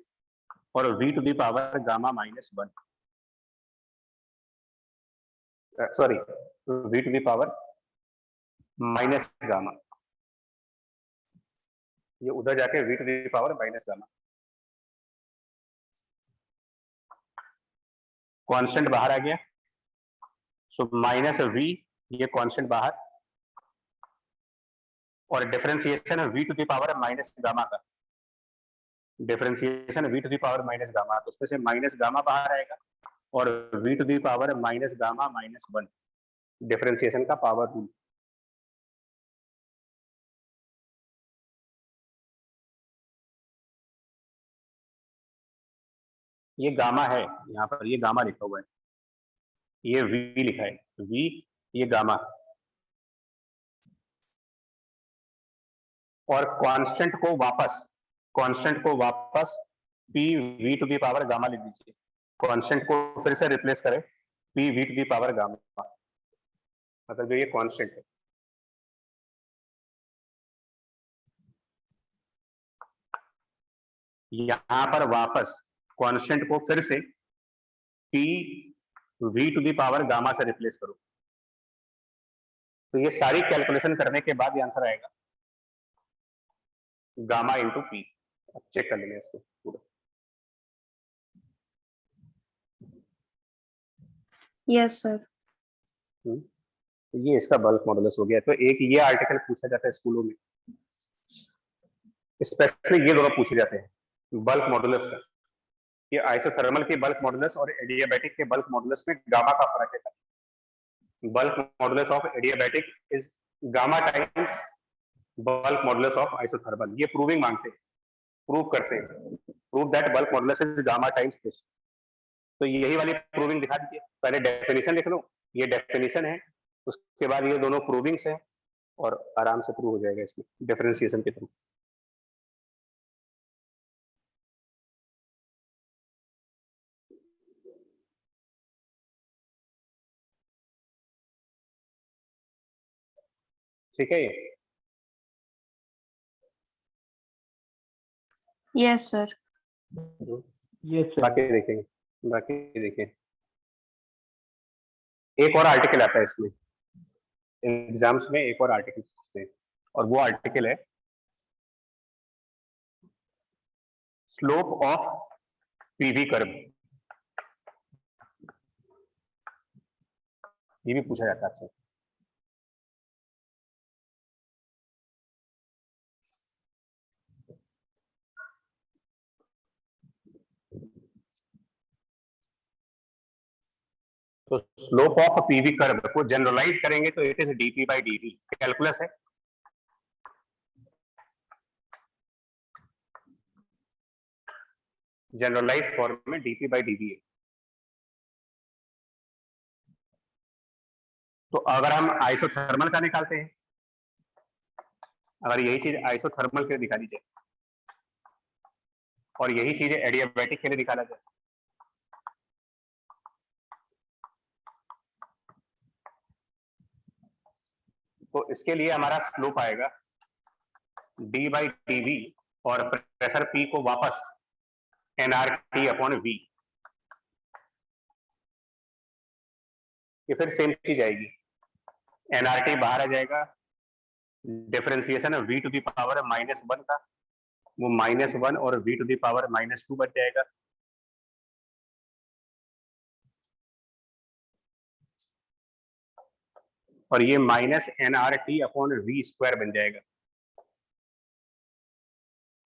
और v to the power gamma minus 1, sorry v to the power minus gamma, ये उधर जाके v to the power minus gamma. Constant बाहर आ गया, सो माइनस v, ये कांस्टेंट बाहर, और डिफरेंशिएशन है v to the power minus gamma का, differentiation v to the power minus gamma, तो उसमें से माइनस गामा बाहर आएगा और v to the power minus gamma minus 1, differentiation का पावर रूल। ये गामा है, यहाँ पर ये गामा लिखा हुआ है, ये v लिखा है, v ये गामा, और कांस्टेंट को वापस p v to the power gamma लिख दीजिए, कांस्टेंट को फिर से रिप्लेस करें p v to the power gamma, मतलब जो ये कांस्टेंट है। यहां पर वापस कांस्टेंट को फिर से p v to the power gamma से रिप्लेस करो, तो ये सारी कैलकुलेशन करने के बाद ये आंसर आएगा गामा इंटू पी। चेक कर लेंगे इसको पूरा। Yes, sir. ये इसका बल्क मॉडुलस हो गया। तो एक ये आर्टिकल पूछा जाता है स्कूलों में, स्पेशली ये दोनों पूछे जाते हैं बल्क मॉडुलस का, कि आइसोथर्मल के बल्क मॉडुलस और एडियाबैटिक के बल्क मॉडुलस में गामा का फर्क है। Bulk modulus of adiabatic is gamma times bulk modulus of isothermal. ये प्रूविंग मांगते हैं, प्रूव करते हैं, prove that bulk modulus is gamma times this. तो यही वाली प्रूविंग दिखा दीजिए। पहले डेफिनेशन लिख लो, ये डेफिनेशन है, उसके बाद ये दोनों प्रूविंग्स हैं, और आराम से प्रूव हो जाएगा इसमें डिफरेंशिएशन के थ्रू। ठीक है ये? Yes, sir. Yes, sir. बाकी देखेंगे, बाकी देखें। एक और आर्टिकल आता है इसमें एग्जाम्स में, एक और आर्टिकल पूछते हैं, और वो आर्टिकल है स्लोप ऑफ पीवी कर्व। ये भी पूछा जाता है आपसे। तो स्लोप ऑफ पीवी कर्व को जनरलाइज करेंगे तो it is dP by dV, calculus है। जनरलाइज फॉर्म में डीपी बाई डीवी है। तो अगर हम आइसोथर्मल का निकालते हैं, अगर यही चीज आइसोथर्मल के लिए निकाली जाए और यही चीज एडियाबैटिक के लिए निकाला जाए, तो इसके लिए हमारा स्लोप आएगा डी बाई डी और प्रेशर पी को वापस एनआरटी अपॉन वी। ये फिर सेम चीज आएगी, एनआरटी बाहर आ जाएगा, डिफरेंशिएशन है वी टू द पावर -1 का, वो -1 और वी टू द पावर -2 बच जाएगा। और ये -nRT अपॉन वी स्क्वायर बन जाएगा।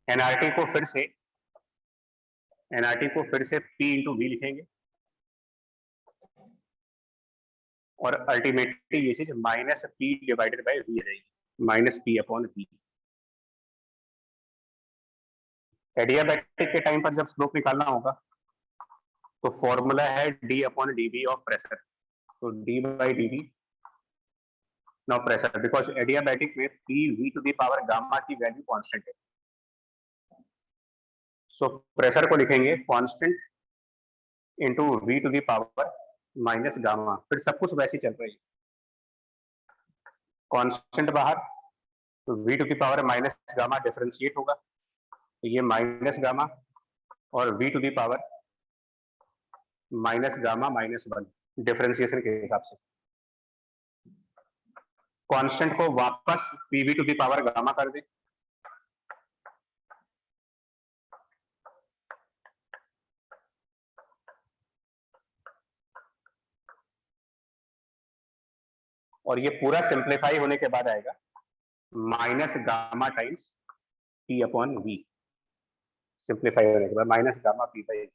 एनआरटी को फिर से एनआरटी को फिर से P इंटू वी लिखेंगे और अल्टीमेटली ये चीज minus P divided by v रहेगी, minus P upon v. Adiabatic के टाइम पर जब स्लोप निकालना होगा तो फॉर्मूला है D upon d v of pressure, तो D by d v now pressure, because adiabatic में P V to the power gamma की वैल्यू कांस्टेंट है, सो प्रेशर को लिखेंगे constant into V to the power minus gamma, फिर सब कुछ वैसे चल रही है, कांस्टेंट बाहर तो V to the power minus gamma differentiate होगा, तो ये माइनस गामा और V to the power minus gamma minus 1 differentiation के हिसाब से। कांस्टेंट को वापस PV to the power gamma कर दे, और ये पूरा सिंप्लीफाई होने के बाद आएगा minus gamma times P upon V, simplify होने के बाद minus gamma P by V।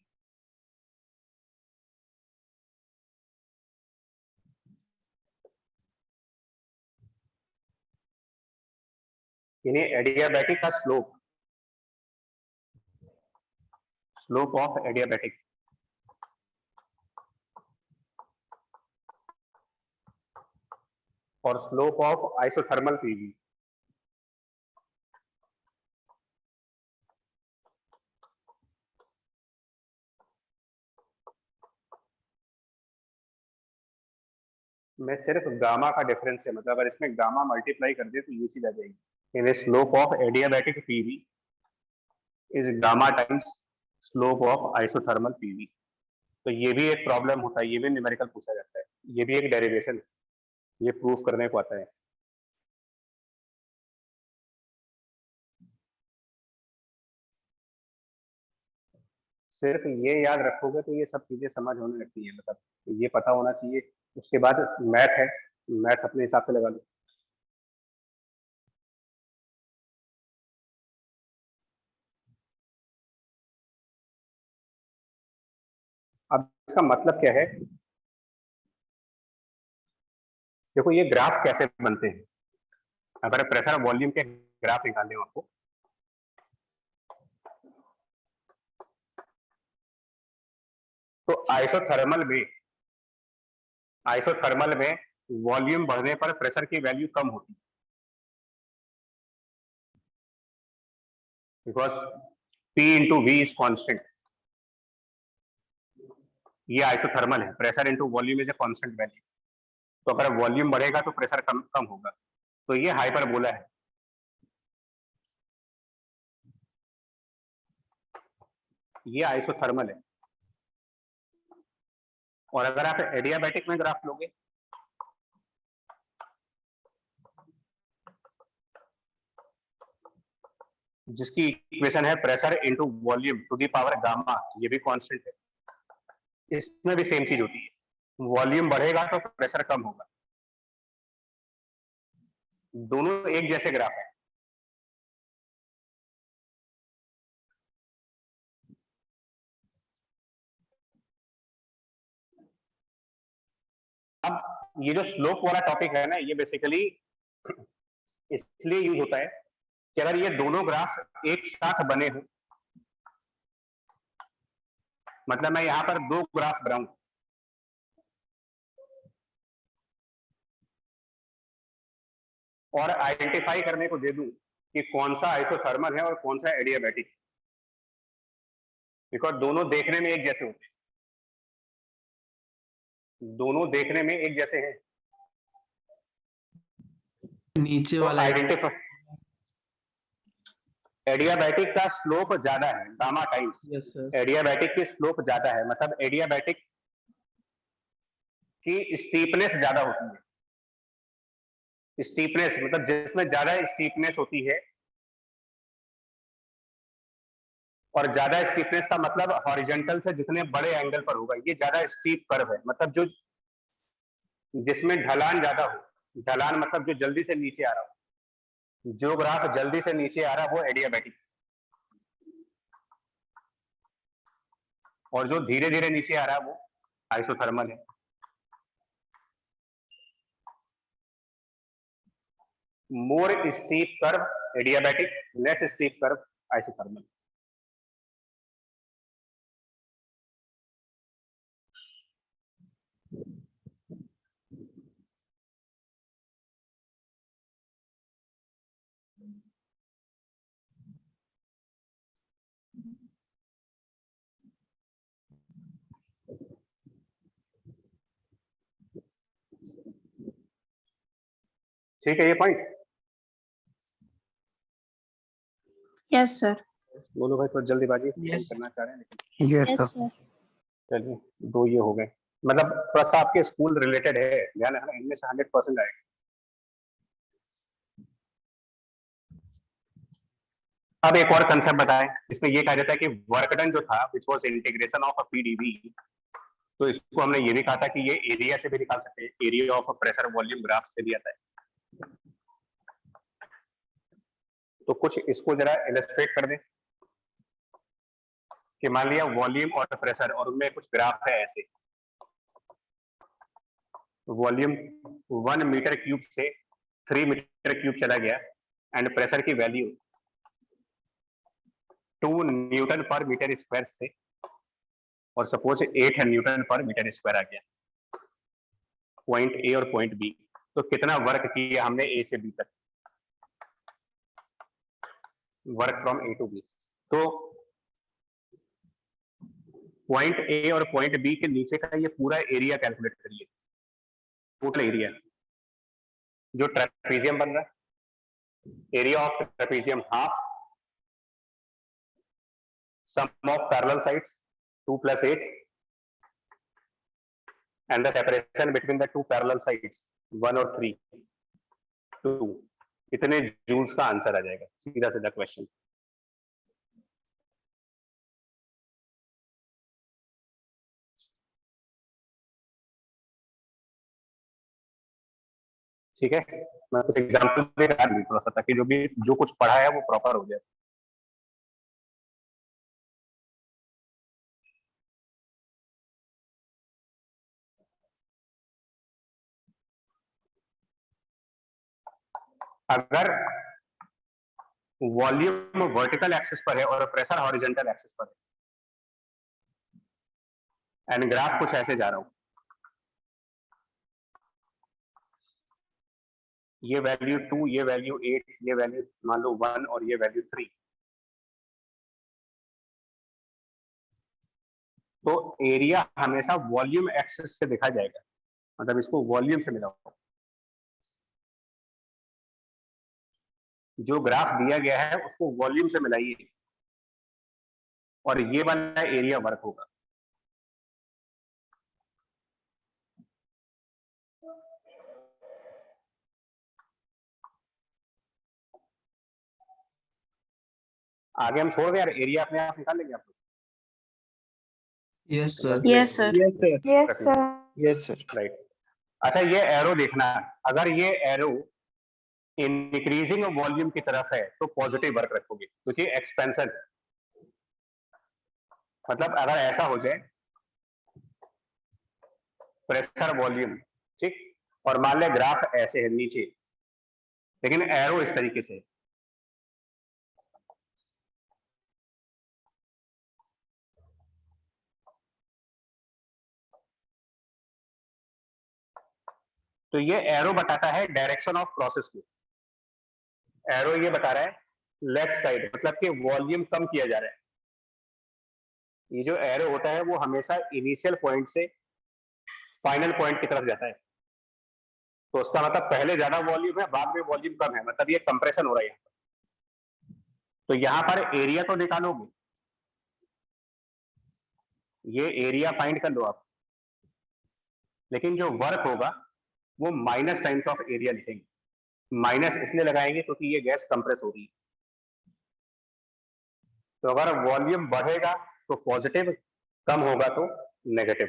यानी एडियाबैटिक का स्लोप ऑफ एडियाबैटिक और स्लोप ऑफ आइसोथर्मल पीवी में सिर्फ गामा का डिफरेंस है, मतलब अगर इसमें गामा मल्टीप्लाई कर दे तो ये चीज आ जाएगी, यानी slope of adiabatic PV is gamma times slope of isothermal PV. तो ये भी एक प्रॉब्लम होता है, ये भी न्यूमेरिकल पूछा जाता है, ये भी एक डेरिवेशन है, ये प्रूफ करने को आता है। सिर्फ ये याद रखोगे तो ये सब चीजें समझ होने लगती है, मतलब ये पता होना चाहिए, उसके बाद मैथ है, मैथ अपने हिसाब से लगा लो। अब इसका मतलब क्या है, देखो ये ग्राफ कैसे बनते हैं, अगर प्रेशर वॉल्यूम के ग्राफ निकालने हो आपको, तो आइसोथर्मल में वॉल्यूम बढ़ने पर प्रेशर की वैल्यू कम होती है, because P into V is constant, ये आइसोथर्मल है, pressure into volume is a constant value, तो अगर वॉल्यूम बढ़ेगा तो प्रेशर कम होगा, तो ये हाइपरबोला है। ये आइसोथर्मल है, और अगर आप एडियाबैटिक में ग्राफ लोगे जिसकी इक्वेशन है pressure into volume to the power gamma, ये भी कांस्टेंट है, इसमें भी सेम चीज होती है, वॉल्यूम बढ़ेगा तो प्रेशर कम होगा, दोनों एक जैसे ग्राफ है। अब ये जो स्लोप वाला टॉपिक है ना, ये बेसिकली इसलिए यूज होता है कि अगर ये दोनों ग्राफ एक साथ बने हो, मतलब मैं यहां पर दो ग्राफ बनाऊं और आइडेंटिफाई करने को दे दूं कि कौन सा आइसोथर्मल है और कौन सा एडियाबैटिक, बिकॉज दोनों देखने में एक जैसे होते हैं, दोनों देखने में एक जैसे हैं, नीचे तो वाला आइडेंटिफाई एडियाबैटिक का स्लोप ज्यादा है gamma times, yes sir, adiabatic की स्लोप ज्यादा है, मतलब एडियाबैटिक की स्टीपनेस ज्यादा होती है, स्टीपनेस मतलब जिसमें ज्यादा स्टीपनेस होती है, और ज्यादा स्टीपनेस का मतलब हॉरिजॉन्टल से जितने बड़े एंगल पर होगा, ये ज्यादा स्टीप कर्व है, मतलब जो जिसमें ढलान ज्यादा हो, ढलान मतलब जो जल्दी से नीचे आ रहा हो, जो ग्राफ जल्दी से नीचे आ रहा है वो एडियाबैटिक। और जो धीरे धीरे नीचे आ रहा है वो आइसोथर्मल है। More steep curve adiabatic, less steep curve isothermal. ठीक है ये पॉइंट। Yes sir. बोलो भाई, तो जल्दीबाजी Yes. करना चाह रहे हैं लेकिन। Yes yes sir. सर। चलिए, 2 ये हो गए, मतलब थोड़ा सा आपके स्कूल रिलेटेड है, ध्यान रखना, इनमें से 100% आएगा। अब एक और कंसेप्ट बताएं, इसमें ये कहा जाता है कि वर्क डन जो था which was integration of a PDV, तो इसको हमने ये भी कहा था कि ये एरिया से भी निकाल सकते हैं, area of a pressure volume graph से भी आता है। तो कुछ इसको जरा इलस्ट्रेट कर दें कि मान लिया वॉल्यूम और प्रेशर और उनमें कुछ ग्राफ है ऐसे, वॉल्यूम 1 मीटर क्यूब से 3 मीटर क्यूब चला गया एंड प्रेशर की वैल्यू 2 न्यूटन पर मीटर स्क्वायर से, और सपोज 8 न्यूटन पर मीटर स्क्वायर आ गया पॉइंट ए और पॉइंट बी। तो कितना वर्क किया हमने ए से बी तक, work from A to B. तो पॉइंट ए और पॉइंट बी के नीचे का ये पूरा एरिया कैलकुलेट करिए, टोटल एरिया जो ट्रेपेजियम बन रहा है, area of trapezium half sum of parallel sides 2 plus 8 and the separation between the two parallel sides 1 और 3 2, इतने जूल्स का आंसर आ जाएगा, सीधा सीधा क्वेश्चन। ठीक है, मैं कुछ एग्जांपल दे रहा हूं थोड़ा सा, ताकि जो कुछ पढ़ा है वो प्रॉपर हो जाए। अगर वॉल्यूम वर्टिकल एक्सिस पर है और प्रेशर हॉरिजॉन्टल एक्सिस पर है एंड ग्राफ कुछ ऐसे जा रहा हूं, ये वैल्यू 2, ये वैल्यू 8, ये वैल्यू मान लो 1 और ये वैल्यू 3, तो एरिया हमेशा वॉल्यूम एक्सिस से देखा जाएगा, मतलब इसको वॉल्यूम से मिला होगा। जो ग्राफ दिया गया है उसको वॉल्यूम से मिलाइए और ये वाला एरिया वर्क होगा। आगे हम छोड़ दें यार, एरिया अपने आप निकाल लेंगे आप लोग। Yes sir. Yes sir. Yes, sir. Yes sir. Yes, sir. Right. अच्छा, ये एरो देखना, अगर ये एरो इंक्रीजिंग वॉल्यूम की तरफ है तो पॉजिटिव वर्क रखोगे, क्योंकि एक्सपेंशन, मतलब अगर ऐसा हो जाए प्रेशर वॉल्यूम, ठीक, और मान लिया ग्राफ ऐसे है नीचे लेकिन एरो इस तरीके से, तो ये एरो बताता है डायरेक्शन ऑफ प्रोसेस को। एरो ये बता रहा है लेफ्ट साइड, मतलब कि वॉल्यूम कम किया जा रहा है। ये जो एरो होता है वो हमेशा इनिशियल पॉइंट से फाइनल पॉइंट की तरफ जाता है, तो उसका मतलब पहले ज्यादा वॉल्यूम है, बाद में वॉल्यूम कम है, मतलब ये कंप्रेशन हो रहा है। तो यहां पर एरिया तो निकालोगे, ये एरिया फाइंड कर लो आप, लेकिन जो वर्क होगा वो माइनस टाइम्स ऑफ एरिया लिखेंगे। माइनस इसलिए लगाएंगे क्योंकि ये गैस कंप्रेस हो रही है। तो अगर वॉल्यूम बढ़ेगा तो पॉजिटिव, कम होगा तो नेगेटिव।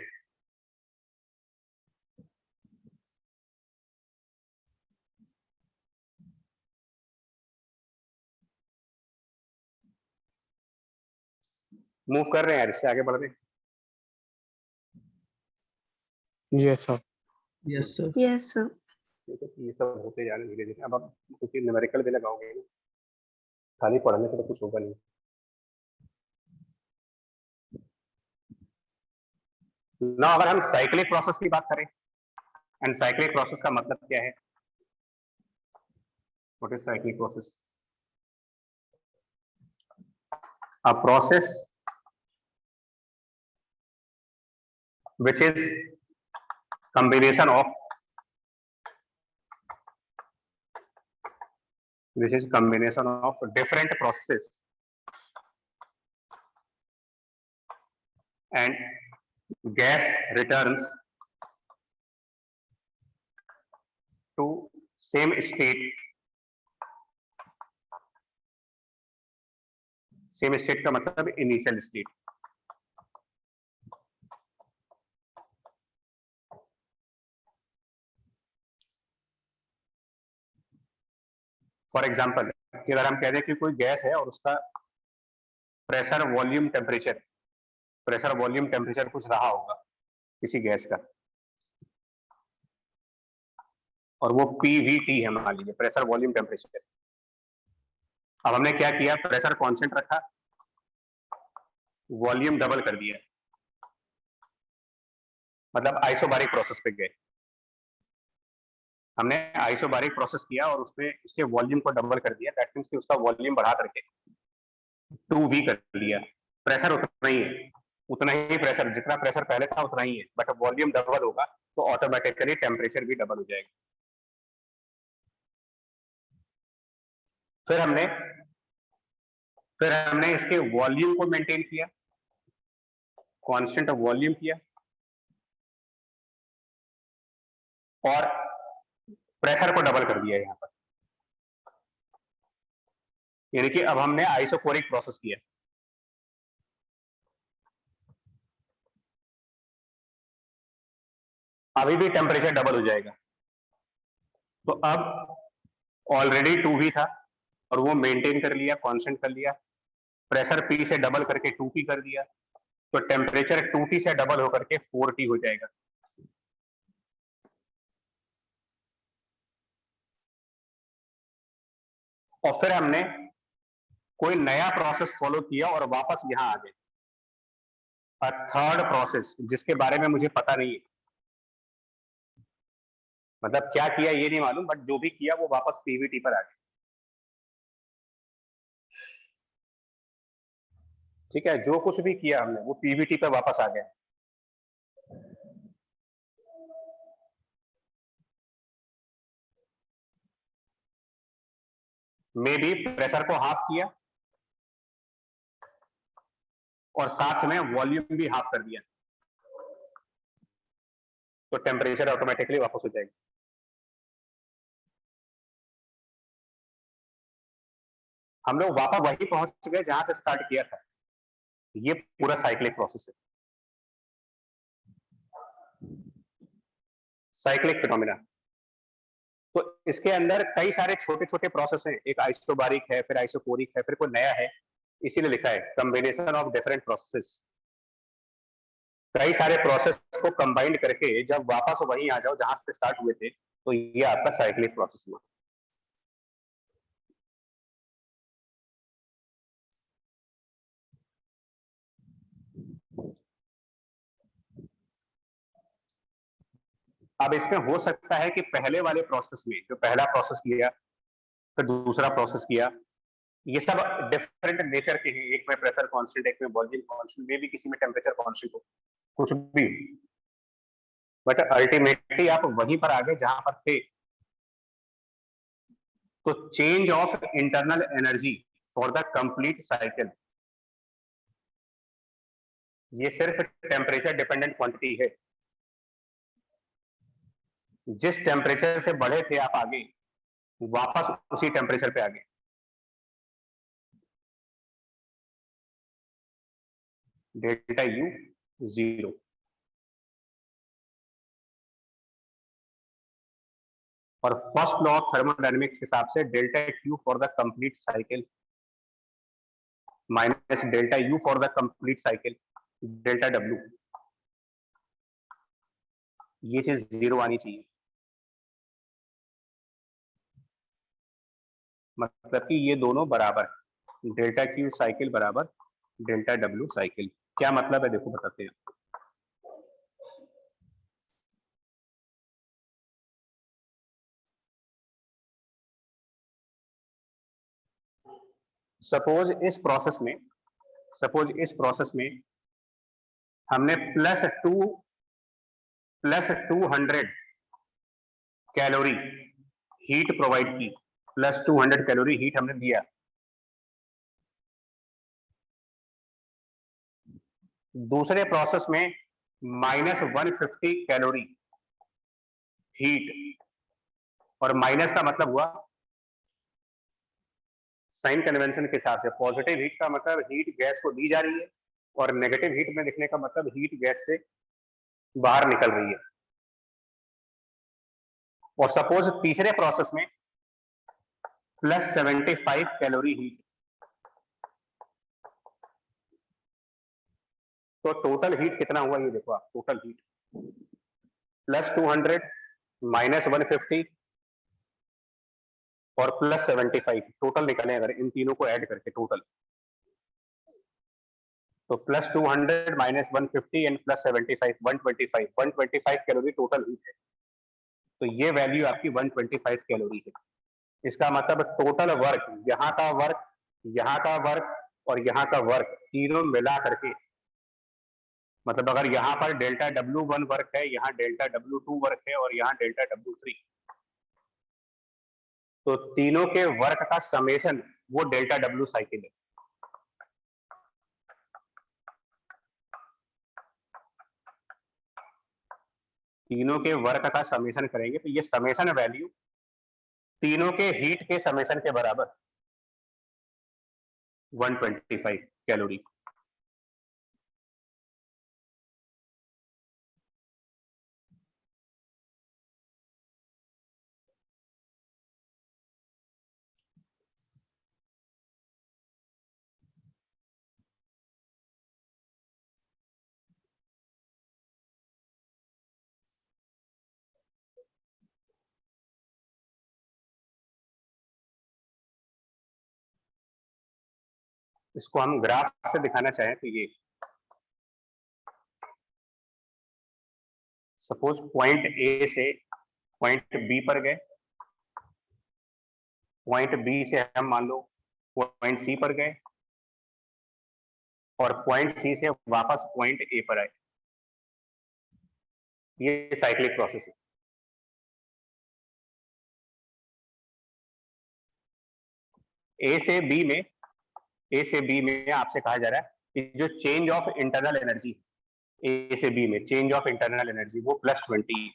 मूव कर रहे हैं यार, इससे आगे बढ़ रहे हैं। Yes sir. Yes sir. Yes, sir. ठीक है, तो ये सब होते जा रहे हैं धीरे धीरे। अब आप कुछ न्यूमेरिकल भी लगाओगे ना, खाली पढ़ने से तो कुछ होगा नहीं। ना अगर हम साइक्लिक प्रोसेस की बात करें, एंड साइक्लिक प्रोसेस का मतलब क्या है? What is cyclic process? A process which is combination of different processes and gas returns to same state का मतलब इनिशियल स्टेट। फॉर एग्जाम्पल, अगर हम कह दें कि कोई गैस है और उसका प्रेशर वॉल्यूम टेम्परेचर कुछ रहा होगा किसी गैस का, और वो PVT है मान लीजिए, प्रेशर वॉल्यूम टेम्परेचर। अब हमने क्या किया, प्रेशर कांस्टेंट रखा, वॉल्यूम डबल कर दिया, मतलब आइसोबारिक प्रोसेस पे गए। हमने आइसोबारिक प्रोसेस किया और उसमें उसके वॉल्यूम को डबल कर दिया, दैट मींस कि उसका वॉल्यूम बढ़ा करके 2V कर लिया। प्रेशर उतना ही है, उतना ही प्रेशर, जितना प्रेशर पहले था उतना ही है, बट वॉल्यूम डबल होगा तो ऑटोमेटिकली टेम्परेचर भी डबल हो जाएगा। फिर हमने इसके वॉल्यूम को मेंटेन किया, कांस्टेंट वॉल्यूम किया, और प्रेशर को डबल कर दिया यहां पर। यानी कि अब हमने आइसोकोरिक प्रोसेस किया। अभी भी टेम्परेचर डबल हो जाएगा। तो अब ऑलरेडी 2V था और वो मेंटेन कर लिया, कांस्टेंट कर लिया, प्रेशर P से डबल करके 2P कर दिया, तो टेम्परेचर 2T से डबल होकर के 4T हो जाएगा। और फिर हमने कोई नया प्रोसेस फॉलो किया और वापस यहां आ गए, थर्ड प्रोसेस जिसके बारे में मुझे पता नहीं है, मतलब क्या किया ये नहीं मालूम, बट जो भी किया वो वापस PVT पर आ गया। ठीक है, जो कुछ भी किया हमने वो PVT पर वापस आ गया। मे बी प्रेशर को हाफ किया और साथ में वॉल्यूम भी हाफ कर दिया, तो टेम्परेचर ऑटोमेटिकली वापस हो जाएगा। हम लोग वापस वही पहुंच गए जहां से स्टार्ट किया था। ये पूरा साइक्लिक प्रोसेस है, साइक्लिक फिनोमिना। तो इसके अंदर कई सारे छोटे छोटे प्रोसेस हैं, एक आइसोबारिक है, फिर आइसोकोरिक है, फिर कोई नया है, इसीलिए लिखा है कॉम्बिनेशन ऑफ डिफरेंट प्रोसेसेस। कई सारे प्रोसेस को कंबाइंड करके जब वापस वहीं आ जाओ जहां से स्टार्ट हुए थे, तो ये आपका साइक्लिक प्रोसेस हुआ। अब इसमें हो सकता है कि पहले वाले प्रोसेस में जो पहला प्रोसेस किया, फिर दूसरा प्रोसेस किया, ये सब डिफरेंट नेचर के हैं, एक में प्रेशर कांस्टेंट, एक में वॉल्यूम कांस्टेंट, में भी किसी में टेम्परेचर कांस्टेंट हो, कुछ भी, बट अल्टीमेटली आप वहीं पर आ गए जहां पर थे। तो change of internal energy for the complete cycle, ये सिर्फ टेम्परेचर डिपेंडेंट क्वांटिटी है। जिस टेम्परेचर से बढ़े थे आप आगे, वापस उसी टेम्परेचर पे आ गए। Delta U 0। और फर्स्ट लॉ ऑफ थर्मोडायनेमिक्स के हिसाब से delta Q for the complete cycle minus delta U for the complete cycle, delta W। ये चीज 0 आनी चाहिए, मतलब कि ये दोनों बराबर है, डेल्टा क्यू साइकिल बराबर डेल्टा डब्ल्यू साइकिल। क्या मतलब है देखो बताते हैं। सपोज इस प्रोसेस में हमने +200 कैलोरी हीट प्रोवाइड की, +200 कैलोरी हीट हमने दिया। दूसरे प्रोसेस में -150 कैलोरी हीट, और माइनस का मतलब हुआ साइन कन्वेंशन के हिसाब से, पॉजिटिव हीट का मतलब हीट गैस को दी जा रही है, और नेगेटिव हीट में लिखने का मतलब हीट गैस से बाहर निकल रही है। और सपोज तीसरे प्रोसेस में +75 कैलोरी हीट, तो टोटल हीट कितना हुआ ये देखो आप, टोटल हीट +200 -150 और +75, टोटल निकले अगर इन तीनों को ऐड करके टोटल, तो +200 -150 एंड +75 125 कैलोरी टोटल हीट है। तो ये वैल्यू आपकी 125 कैलोरी है। इसका मतलब टोटल वर्क, यहाँ का वर्क, यहाँ का वर्क और यहाँ का वर्क तीनों मिला करके, मतलब अगर यहाँ पर डेल्टा W1 वर्क है, यहाँ डेल्टा W2 वर्क है और यहाँ डेल्टा W3, तो तीनों के वर्क का समेशन वो डेल्टा W साइकिल है। तीनों के वर्क का समेशन करेंगे तो ये समेशन वैल्यू तीनों के हीट के समेशन के बराबर 125 कैलोरी। इसको हम ग्राफ से दिखाना चाहें तो ये सपोज पॉइंट ए से पॉइंट बी पर गए, पॉइंट बी से हम मान लो पॉइंट सी पर गए, और पॉइंट सी से वापस पॉइंट ए पर आए। ये साइक्लिक प्रोसेस है। ए से बी में आपसे कहा जा रहा है कि जो चेंज ऑफ इंटरनल एनर्जी, ए से बी में चेंज ऑफ इंटरनल एनर्जी वो +20,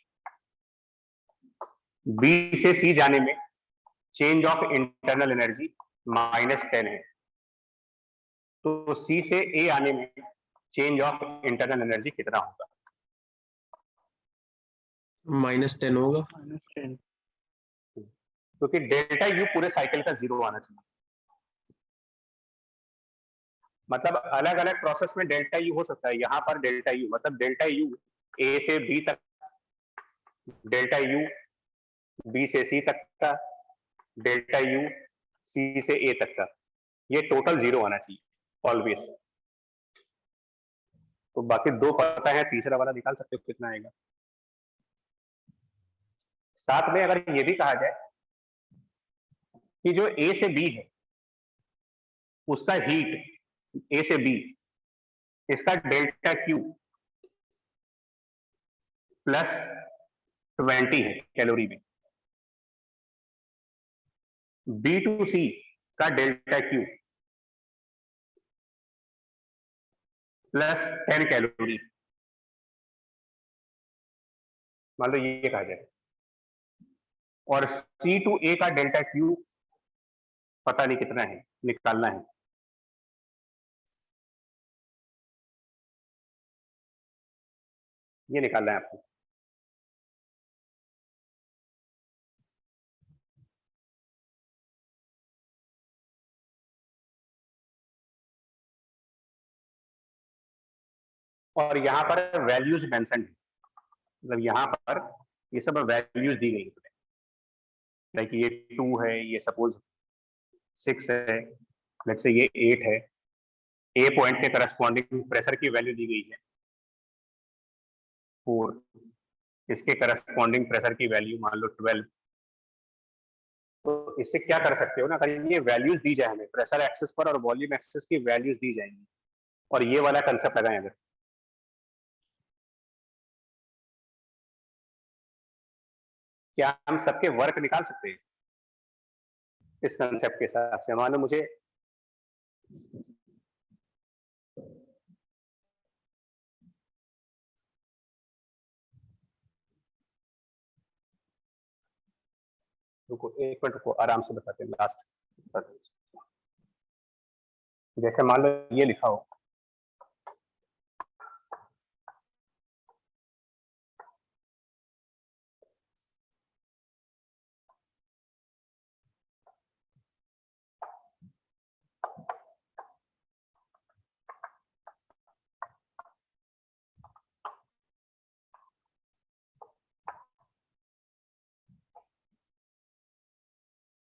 बी से सी जाने में चेंज ऑफ इंटरनल एनर्जी -10 है। तो सी से ए आने में चेंज ऑफ इंटरनल एनर्जी कितना होगा? -10 होगा। -10। क्योंकि डेल्टा यू पूरे साइकिल का 0 आना चाहिए। मतलब अलग अलग प्रोसेस में डेल्टा यू हो सकता है, यहाँ पर डेल्टा यू मतलब डेल्टा यू ए से बी तक, डेल्टा यू बी से सी तक का, डेल्टा यू सी से ए तक का, ये टोटल 0 आना चाहिए ऑलवेज। तो बाकी दो पता है, तीसरा वाला निकाल सकते हो कितना आएगा। साथ में अगर ये भी कहा जाए कि जो ए से बी है उसका हीट, ए से बी, इसका डेल्टा क्यू +20 है कैलोरी में, बी टू सी का डेल्टा क्यू +10 कैलोरी, मान लो ये कहा जाए, और सी टू ए का डेल्टा क्यू पता नहीं कितना है, निकालना है। ये निकालना है आपको। और यहां पर वैल्यूज मेंशन है, मतलब यहाँ पर ये सब वैल्यूज दी गई है, लाइक ये 2 है, ये सपोज 6 है, लेट्स से ये 8 है। ए पॉइंट के करस्पॉन्डिंग प्रेशर की वैल्यू दी गई है 4, इसके करस्पॉन्डिंग प्रेशर की वैल्यू मान लो 12। तो इससे क्या कर सकते हो ना, अगर ये वैल्यूज दी जाए हमें प्रेशर एक्सिस पर और वॉल्यूम एक्सिस की वैल्यूज दी जाएंगी, और ये वाला कंसेप्ट लगाएं अगर, क्या हम सबके वर्क निकाल सकते हैं इस कंसेप्ट के हिसाब से? मान लो मुझे रुको, एक मिनट रुको, आराम से बताते हैं लास्ट। जैसे मान लो ये लिखा हो,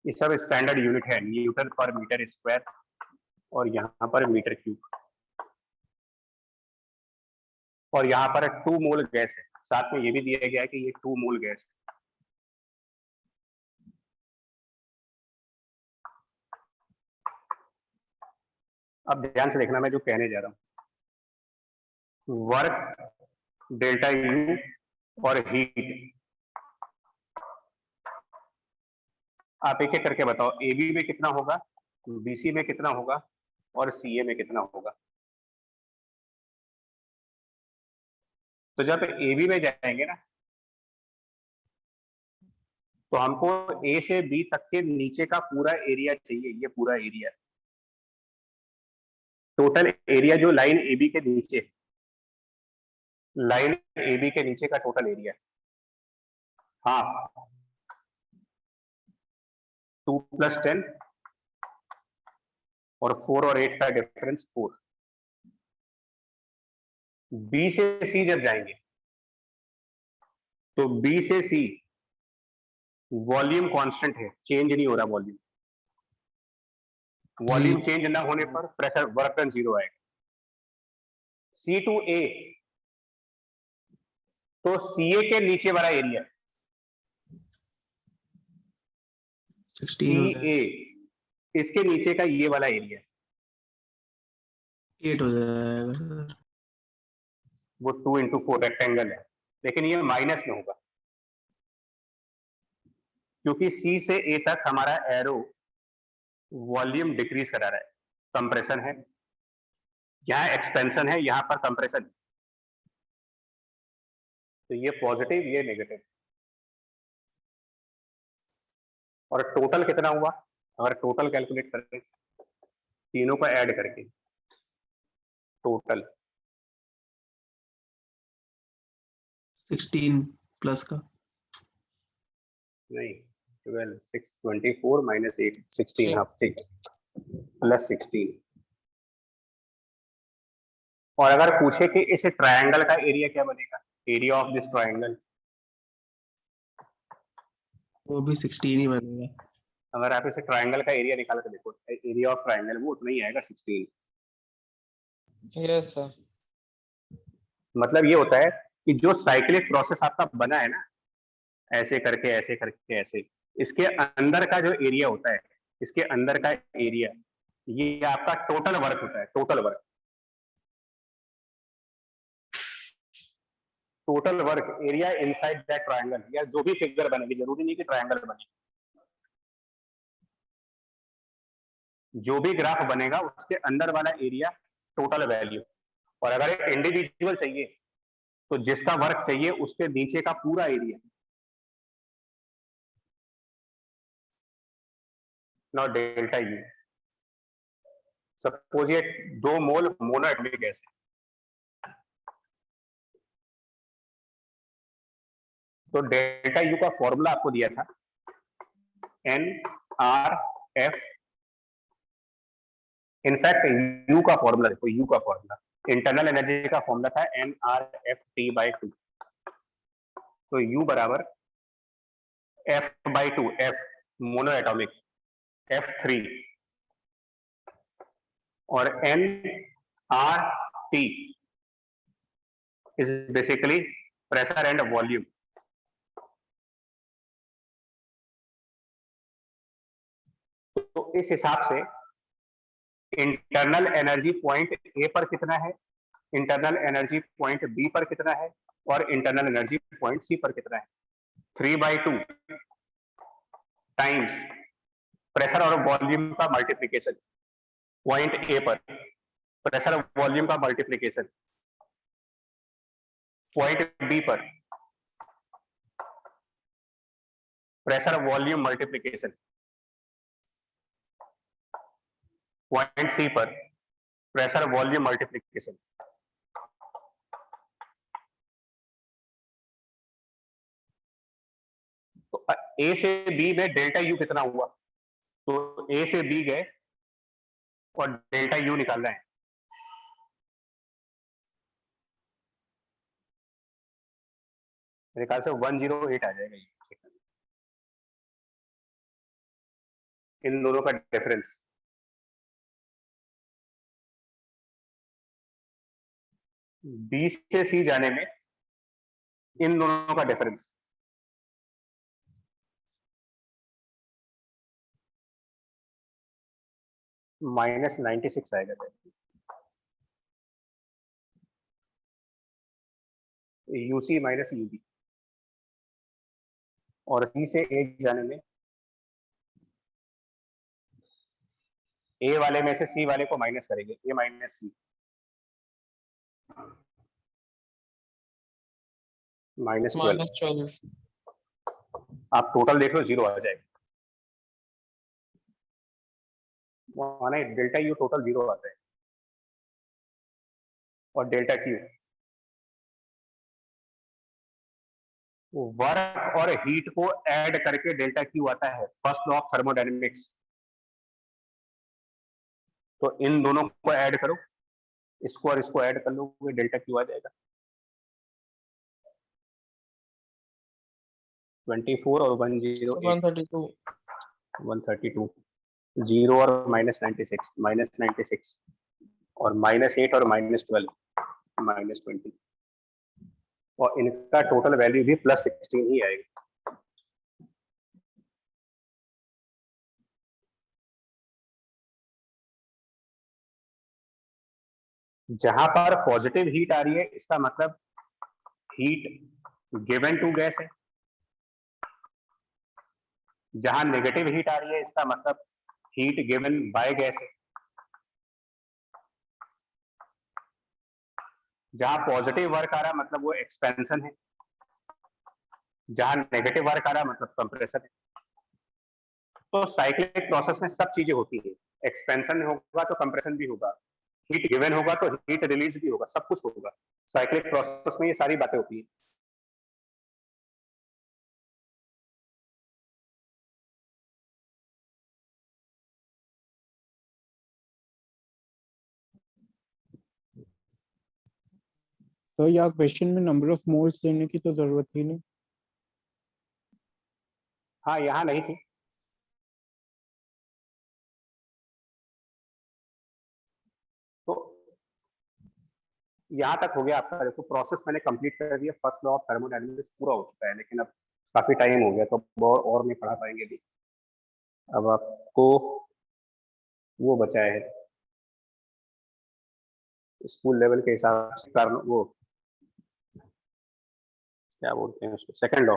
ये सब स्टैंडर्ड यूनिट है, न्यूटन पर मीटर स्क्वायर, और यहाँ पर मीटर क्यूब, और यहाँ पर 2 मोल गैस है, साथ में ये भी दिया गया है कि ये 2 मोल गैस है। अब ध्यान से देखना मैं जो कहने जा रहा हूँ, वर्क, डेल्टा यू और हीट, आप एक एक करके बताओ, AB में कितना होगा, BC में कितना होगा और CA में कितना होगा। तो जब AB में जाएंगे ना, तो हमको A से B तक के नीचे का पूरा एरिया चाहिए, ये पूरा एरिया, टोटल एरिया जो लाइन AB के नीचे, लाइन AB के नीचे का टोटल एरिया, हाँ 2 + 10 और 4 और 8 का डिफरेंस 4। B से C जब जाएंगे तो B से C वॉल्यूम कांस्टेंट है, चेंज नहीं हो रहा वॉल्यूम, वॉल्यूम चेंज ना होने पर प्रेशर वर्क डन 0 आएगा। C to A, तो CA के नीचे वाला एरिया 16 CA, इसके नीचे का ये वाला एरिया 8 हो जाएगा। वो 2 × 4 रेक्टेंगल है, लेकिन ये माइनस में होगा क्योंकि C से A तक हमारा एरो वॉल्यूम डिक्रीज करा रहा है, कंप्रेशन है, यहाँ एक्सपेंशन है, यहाँ पर कंप्रेशन, तो ये पॉजिटिव ये नेगेटिव। और टोटल कितना हुआ, अगर टोटल कैलकुलेट करें तीनों का ऐड करके, टोटल 16 प्लस का नहीं 12, 6, 24 - 8, 16, हाँ ठीक, +16। और अगर पूछे कि इस ट्रायंगल का एरिया क्या बनेगा, एरिया ऑफ दिस ट्रायंगल, वो भी 16 ही बनेगा। अगर आप इसे ट्रायंगल का एरिया निकाल के देखो, एरिया ऑफ ट्रायंगल वो उतना ही आएगा 16। Yes sir. मतलब ये होता है कि जो साइक्लिक प्रोसेस आपका बना है ना, ऐसे करके ऐसे करके ऐसे, इसके अंदर का जो एरिया होता है, इसके अंदर का एरिया, ये आपका टोटल वर्क होता है, total work, total work area inside that triangle, या जो भी फिगर बनेगी, जरूरी नहीं कि ट्रायंगल बने, जो भी ग्राफ बनेगा उसके अंदर वाला एरिया टोटल वैल्यू। और अगर एक इंडिविजुअल चाहिए तो जिसका वर्क चाहिए उसके नीचे का पूरा area, not delta U. Suppose ये 2 मोल मोनोएटॉमिक गैस है, तो डेल्टा यू का फॉर्मूला आपको दिया था NRF, इनफैक्ट यू का फॉर्मूला देखो, यू का फॉर्मूला, इंटरनल एनर्जी का फॉर्मूला था NRF T/2। तो U बराबर F/2, F mono atomic, F3 और nRT is basically pressure and volume. तो इस हिसाब से इंटरनल एनर्जी पॉइंट ए पर कितना है, इंटरनल एनर्जी पॉइंट बी पर कितना है और इंटरनल एनर्जी पॉइंट सी पर कितना है. 3/2 टाइम्स प्रेशर और वॉल्यूम का मल्टीप्लिकेशन, पॉइंट ए पर प्रेशर और वॉल्यूम का मल्टीप्लिकेशन, पॉइंट बी पर pressure volume multiplication, point C पर प्रेशर वॉल्यूम मल्टीप्लिकेशन. तो ए से बी में डेल्टा यू कितना हुआ, तो ए से बी गए और डेल्टा यू निकालना है. मेरे ख्याल से 108 आ जाएगा ये, इन दोनों का डिफरेंस. बी से सी जाने में इन दोनों का डिफरेंस -96 आएगा. यूसी माइनस यूबी, और सी से ए जाने में ए वाले में से सी वाले को माइनस करेंगे, ए माइनस सी, -12. आप टोटल देख लो, 0 आ जाएगा. माना डेल्टा यू टोटल 0 आता है और डेल्टा क्यू वर्क और हीट को ऐड करके डेल्टा क्यू आता है, फर्स्ट लॉ ऑफ थर्मोडायनेमिक्स. तो इन दोनों को ऐड करो, इसको और इसको ऐड कर लो, डेल्टा क्यू आ जाएगा. 24 और 108, 132, 0 और -96 और -8 और -12, -20, और इनका टोटल वैल्यू भी +16 ही आएगा. जहां पर पॉजिटिव हीट आ रही है इसका मतलब हीट गिवन टू गैस है, जहां नेगेटिव हीट आ रही है इसका मतलब हीट गिवन बाय गैस है. जहां पॉजिटिव वर्क आ रहा मतलब वो एक्सपेंशन है, जहां नेगेटिव वर्क आ रहा मतलब कंप्रेशन है. तो साइक्लिक प्रोसेस में सब चीजें होती है, एक्सपेंशन होगा तो कंप्रेशन भी होगा, हीट गिवन होगा तो हीट रिलीज भी होगा, सब कुछ होगा. साइक्लिक प्रोसेस में ये सारी बातें होती है. तो यहाँ क्वेश्चन में नंबर ऑफ मोल्स लेने की तो जरूरत ही नहीं. हाँ, यहाँ नहीं थी. तो यहाँ तक हो गया आपका. देखो प्रोसेस मैंने कंप्लीट कर दिया, फर्स्ट लॉ ऑफ थर्मोडायनेमिक्स पूरा हो चुका है, लेकिन अब काफी टाइम हो गया तो और नहीं पढ़ा पाएंगे अभी. अब आपको वो बचा है स्कूल लेवल के हिसाब से कारण, वो क्या बोलते हैं उसको, सेकंड लॉ.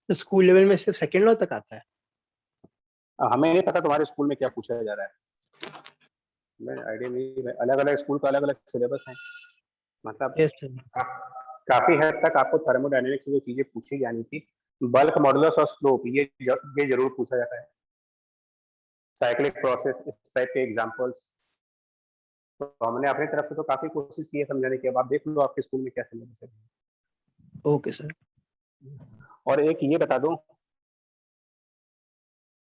तो स्कूल लेवल में सिर्फ सेकेंड लॉ तक आता है? हमें नहीं पता तुम्हारे स्कूल में क्या पूछा जा रहा है, मैं आइडिया नहीं. अलग अलग स्कूल का अलग अलग सिलेबस है, मतलब यस सर. काफी हद तक आपको थर्मोडायनेमिक्स से जो चीजें पूछी जानी थी, बल्क मॉडुलस और स्लोप, ये जरूर पूछा जाता है. साइक्लिक प्रोसेस, इस टाइप के एग्जांपल्स तो हमने अपनी तरफ से तो काफी कोशिश की है समझाने की. अब आप देख लो आपके स्कूल में क्या सिलेबस है. Okay sir. और एक ये बता दूं